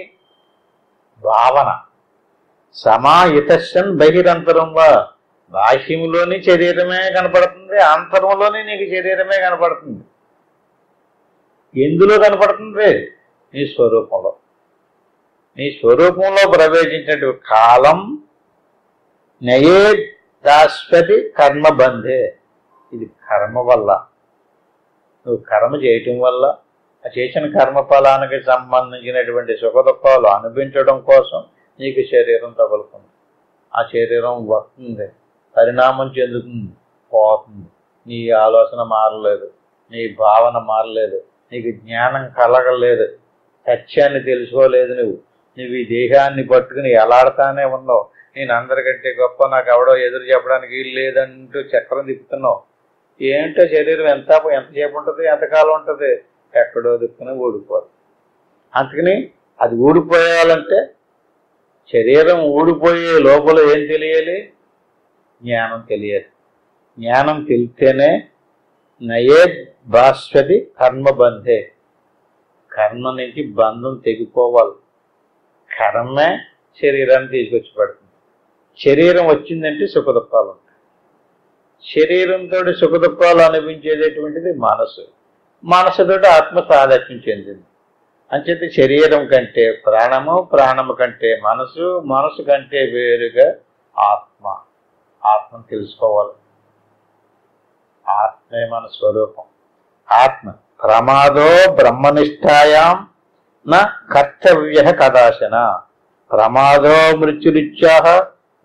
భావన. సమా ఇతస్సన్ బహిరంతరం వా. బాహ్యములోని శరీరమే కనపడుతుంది, అంతరంలోని నీకు శరీరమే కనపడుతుంది. ఎందులో కనపడుతుంది? నీ స్వరూపంలో. నీ స్వరూపంలో ప్రవేశించినటువంటి కాలం నయే దాస్పతి కర్మబంధే. ఇది కర్మ వల్ల, నువ్వు కర్మ చేయటం వల్ల ఆ చేసిన కర్మఫలానికి సంబంధించినటువంటి సుఖ దుఃఖాలు అనిపించడం కోసం నీకు శరీరం తగులుతుంది. ఆ శరీరం వస్తుంది, పరిణామం చెందుతుంది, పోతుంది. నీ ఆలోచన మారలేదు, నీ భావన మారలేదు, నీకు జ్ఞానం కలగలేదు, సత్యాన్ని తెలుసుకోలేదు. నువ్వు ఈ దేహాన్ని పట్టుకుని ఎలాడతానే ఉన్నావు. నేను అందరికంటే గొప్ప, నాకు ఎవడో ఎదురు చెప్పడానికి వీలు లేదంటూ చక్రం తిప్పుతున్నావు. ఏంటో శరీరం ఎంతసేపు ఉంటుంది, ఎంతకాలం ఉంటుంది? ఎక్కడో దిక్కున ఊడిపోదు. అందుకని అది ఊడిపోయాలంటే శరీరం ఊడిపోయే లోపల ఏం తెలియాలి? జ్ఞానం తెలియాలి. జ్ఞానం తెలిస్తేనే నయే భాస్వతి కర్మబంధే. కర్మ నుంచి బంధం తెగిపోవాలి. కర్మే శరీరాన్ని తీసుకొచ్చి పడుతుంది. శరీరం వచ్చిందంటే సుఖ దుఃఖాలు ఉంటాయి. శరీరంతో సుఖ దుఃఖాలు అనిపించేటటువంటిది మనసు. మనసుతోటి ఆత్మ సాదత్యం చెందింది. అంచేత శరీరం కంటే ప్రాణము, ప్రాణము కంటే మనసు, మనసు కంటే వేరుగా ఆత్మ. ఆత్మను తెలుసుకోవాలి. ఆత్మే మన స్వరూపం. ఆత్మ ప్రమాదో బ్రహ్మనిష్టాయాం నా కర్తవ్య కదాశన. ప్రమాదో మృత్యురిత్యాహ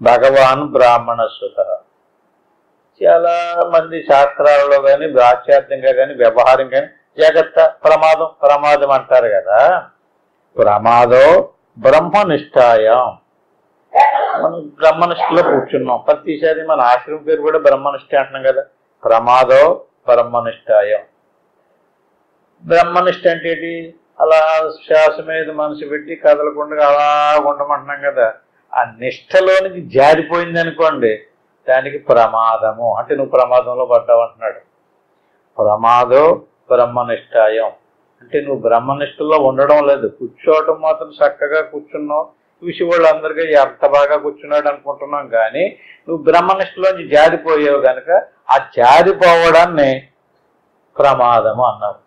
భగవాన్ బ్రాహ్మణ సుత. చాలా మంది శాస్త్రాలలో కానీ వాచ్యార్థంగా కానీ వ్యవహారం కానీ జాగ్రత్త ప్రమాదం ప్రమాదం అంటారు కదా. ప్రమాదో బ్రహ్మనిష్టాయం. మనం బ్రహ్మనిష్టలో కూర్చున్నాం. ప్రతిసారి మన ఆశ్రమం పేరు కూడా బ్రహ్మనిష్ట అంటున్నాం కదా. ప్రమాదో బ్రహ్మనిష్టాయం. బ్రహ్మనిష్ట అంటే ఏంటి? అలా శ్వాస మీద మనసు పెట్టి కదలకుండా అలా ఉండమంటున్నాం కదా. ఆ నిష్టలో నుంచి జారిపోయింది అనుకోండి, దానికి ప్రమాదము అంటే నువ్వు ప్రమాదంలో పడ్డావు అంటున్నాడు. ప్రమాదో బ్రహ్మనిష్టాయం అంటే నువ్వు బ్రహ్మనిష్టలో ఉండడం లేదు. కూర్చోవటం మాత్రం చక్కగా కూర్చున్నావు, చూసి వాళ్ళందరికీ ఎంత బాగా కూర్చున్నాడు అనుకుంటున్నాం, కానీ నువ్వు బ్రహ్మనిష్టలోంచి జారిపోయావు కనుక ఆ జారిపోవడాన్ని ప్రమాదము అన్నారు.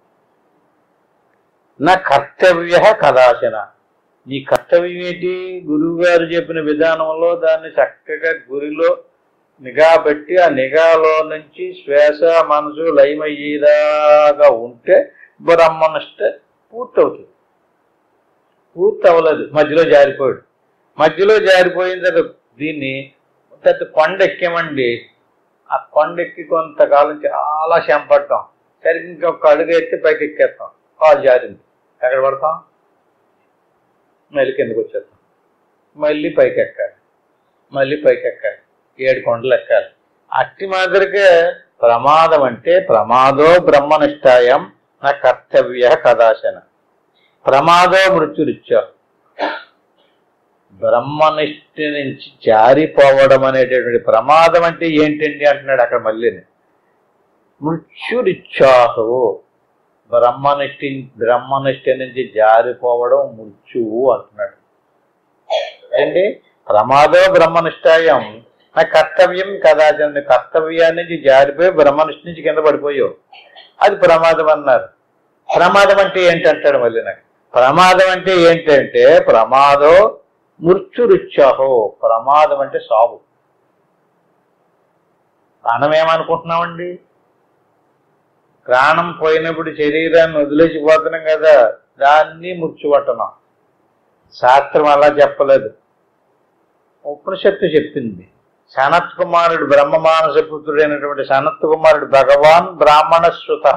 నా కర్తవ్య కదాచన. నీ కర్తవ్యం ఏంటి? గురువు గారు చెప్పిన విధానంలో దాన్ని చక్కగా గురిలో నిఘా పెట్టి ఆ నిఘాలో నుంచి శ్వాస మనసు లయమయ్యేదాగా ఉంటే బ్రహ్మనిష్ట పూర్తవుతుంది. పూర్తి అవ్వలేదు, మధ్యలో జారిపోయాడు. మధ్యలో జారిపోయిన తర్వాత దీన్ని పెద్ద కొండ ఎక్కామండి. ఆ కొండ ఎక్కి కొంతకాలం చాలా శ్రమపడతాం. సరిగ్గా ఇంకొక అడుగు ఎత్తి పైకి ఎక్కేస్తాం, కాలు జారింది, ఎక్కడ పడతాం? మళ్ళీ కిందకు వచ్చేస్తాం, మళ్ళీ పైకి ఎక్కాలి, మళ్ళీ పైకి ఎక్కాలి, 7 కొండలు ఎక్కాలి. అట్టి మాదిరిగా ప్రమాదం అంటే ప్రమాదో బ్రహ్మనిష్టాయం నా కర్తవ్య కదాశన. ప్రమాదో మృత్యురిత్య. బ్రహ్మనిష్ఠ నుంచి జారిపోవడం అనేటటువంటి ప్రమాదం అంటే ఏంటండి అంటున్నాడు అక్కడ మళ్ళీ. మృత్యురిచ్చాహు. బ్రహ్మనిష్ఠ నుంచి జారిపోవడం మృత్యువు అంటున్నాడు. ఏంటి? ప్రమాదో బ్రహ్మనిష్టాయం నా కర్తవ్యం కదాచన. కర్తవ్యాన్ని నుంచి జారిపోయి బ్రహ్మనిష్ఠ నుంచి కింద పడిపోయావు, అది ప్రమాదం అన్నారు. ప్రమాదం అంటే ఏంటంటాడు మళ్ళీ నాకు. ప్రమాదం అంటే ఏంటంటే ప్రమాదో మృత్యురుచ్చాహో. ప్రమాదం అంటే సావు. మనం ఏమనుకుంటున్నామండి? ప్రాణం పోయినప్పుడు శరీరాన్ని వదిలేసిపోతున్నాం కదా, దాన్ని మృత్యువటనం. శాస్త్రం అలా చెప్పలేదు, ఉపనిషత్తు చెప్పింది. సనత్ కుమారుడు బ్రహ్మమానస పుత్రుడైనటువంటి సనత్ కుమారుడు భగవాన్ బ్రాహ్మణ శృత.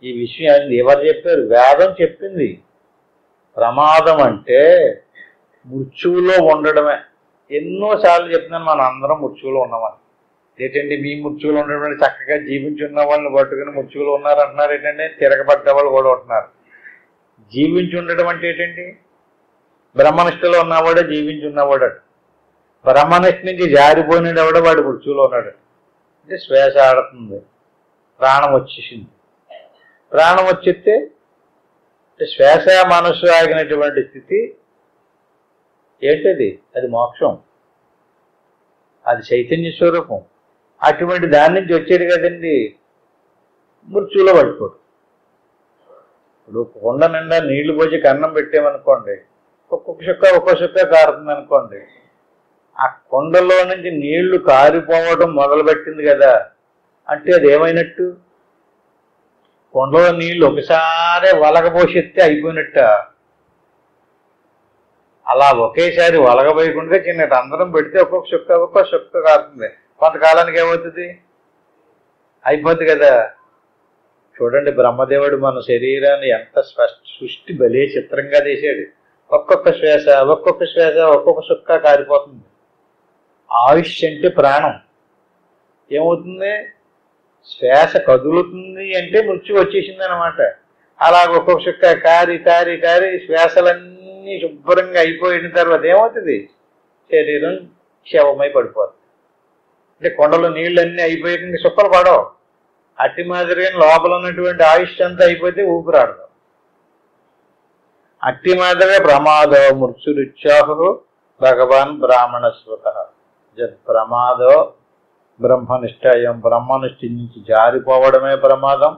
ఈ విషయాన్ని ఎవరు చెప్పారు? వేదం చెప్పింది. ప్రమాదం అంటే మృత్యువులో ఉండడమే. ఎన్నోసార్లు చెప్తున్నాను, మనం అందరం మృత్యువులో ఉన్నామని. ఏంటండి మీ మృత్యువులో ఉండడం? చక్కగా జీవించున్న వాళ్ళని పట్టుకుని మృత్యువులో ఉన్నారంటున్నారు ఏంటంటే? తిరగబడ్డ వాళ్ళు కూడా ఉంటున్నారు. జీవించి ఉండడం అంటే ఏంటండి? బ్రహ్మనిష్టలో ఉన్నవాడే జీవించి ఉన్నవాడు. బ్రహ్మనిష్ట నుంచి జారిపోయినాడు ఎవడో వాడు మృత్యువులో ఉన్నాడు. అంటే శ్వాస ఆడుతుంది, ప్రాణం వచ్చేసింది. ప్రాణం వచ్చేస్తే శ్వాస మనస్సు ఆగినటువంటి స్థితి ఏంటది? అది మోక్షం, అది చైతన్య స్వరూపం. అటువంటి దాని నుంచి వచ్చేది కదండి మృత్యువులో పడిపోడు. ఇప్పుడు కొండ నిండా నీళ్లు పోసి కన్నం పెట్టామనుకోండి, ఒక్కొక్క చుక్క కారుతుంది అనుకోండి. ఆ కొండలో నుంచి నీళ్లు కారిపోవడం మొదలుపెట్టింది కదా, అంటే అది ఏమైనట్టు? కొండలో నీళ్లు ఒకసారి వలగబోసెత్తే అయిపోయినట్ట. అలా ఒకేసారి వలగబోయకుండా చిన్నట్టు అందరం పెడితే ఒక్కొక్క చుక్క కారుతుంది. కొంతకాలానికి ఏమవుతుంది? అయిపోతుంది కదా. చూడండి, బ్రహ్మదేవుడు మన శరీరాన్ని ఎంత సృష్టి భలే చిత్రంగా చేశాడు. ఒక్కొక్క శ్వాస ఒక్కొక్క చుక్క కారిపోతుంది. ఆయుష్ అంటే ప్రాణం. ఏమవుతుంది? శ్వాస కదులుతుంది అంటే మృత్యు వచ్చేసింది అనమాట. అలాగ ఒక్కొక్క చుక్క కారి శ్వాసలన్నీ శుభ్రంగా అయిపోయిన తర్వాత ఏమవుతుంది? శరీరం శవమై పడిపోతుంది. అంటే కొండలో నీళ్ళన్నీ అయిపోయాక చుక్కలు పడవు. అట్టి మాదిరిగా లోపల ఉన్నటువంటి ఆయుష్ అంతా అయిపోతే ఊపిరాడదు. అట్టి మాదిరిగా ప్రమాదో మృత్యురుచ్చాహు భగవాన్ బ్రాహ్మణ స్మృత. ప్రమాదో బ్రహ్మనిష్టాయం. బ్రహ్మనిష్ఠ నుంచి జారిపోవడమే ప్రమాదం.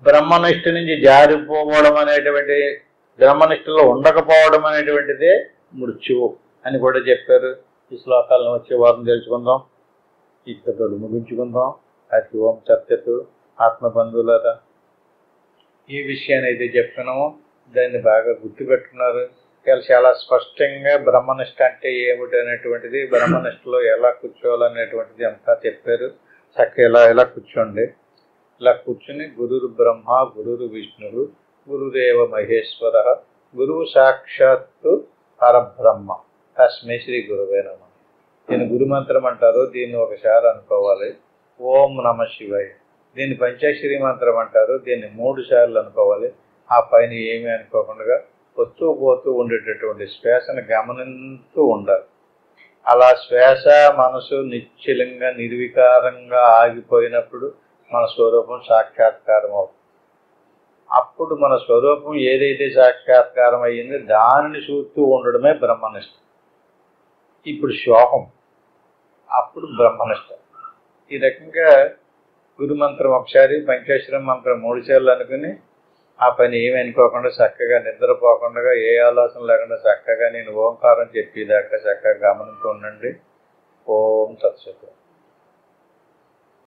బ్రహ్మనిష్ఠ నుంచి జారిపోవడం అనేటువంటి, బ్రహ్మనిష్ఠలో ఉండకపోవడం అనేటువంటిదే మృత్యువు అని కూడా చెప్పారు. ఈ శ్లోకాలను వచ్చే వారం తెలుసుకుందాం. ఇక్కడతో ముగించుకుందాం. హరి ఓం సత్యతు. ఆత్మబంధువులారా, ఈ విషయాన్ని అయితే చెప్తున్నామో దాన్ని బాగా గుర్తుపెట్టుకున్నారు. ఇలా చాలా స్పష్టంగా బ్రహ్మనిష్ట అంటే ఏమిటి అనేటువంటిది, బ్రహ్మనిష్టలో ఎలా కూర్చోవాలనేటువంటిది అంతా చెప్పారు. చక్కగా ఇలా ఇలా కూర్చోండి. ఇలా కూర్చుని గురురు బ్రహ్మ గురురు విష్ణువు గురుదేవ మహేశ్వర గురువు సాక్షాత్తు పరబ్రహ్మ తస్మై శ్రీ గురువే నమః. దీన్ని గురుమంత్రం అంటారు. దీన్ని ఒకసారి అనుకోవాలి. ఓం నమ శివాయ. దీన్ని పంచాక్షరి మంత్రం అంటారు. దీన్ని 3 సార్లు అనుకోవాలి. ఆ పైన ఏమీ అనుకోకుండా వస్తూ పోతూ ఉండేటటువంటి శ్వాసను గమనిస్తూ ఉండాలి. అలా శ్వాస మనసు నిశ్చలంగా నిర్వికారంగా ఆగిపోయినప్పుడు మన స్వరూపం సాక్షాత్కారం అవుతుంది. అప్పుడు మన స్వరూపం ఏదైతే సాక్షాత్కారం అయ్యిందో దానిని చూస్తూ ఉండడమే బ్రహ్మనిష్ట. ఇప్పుడు శోకం, అప్పుడు బ్రహ్మనిష్ట. ఈ రకంగా గురుమంత్రం ఒకసారి, పంచాక్షరం మంత్రం 3 సార్లు అనుకుని ఆ పని ఏమి అనుకోకుండా చక్కగా నిద్రపోకుండా ఏ ఆలోచన లేకుండా చక్కగా నేను ఓంకారం చెప్పేదాకా చక్కగా గమనిస్తూ ఉండండి. ఓం తత్సత్.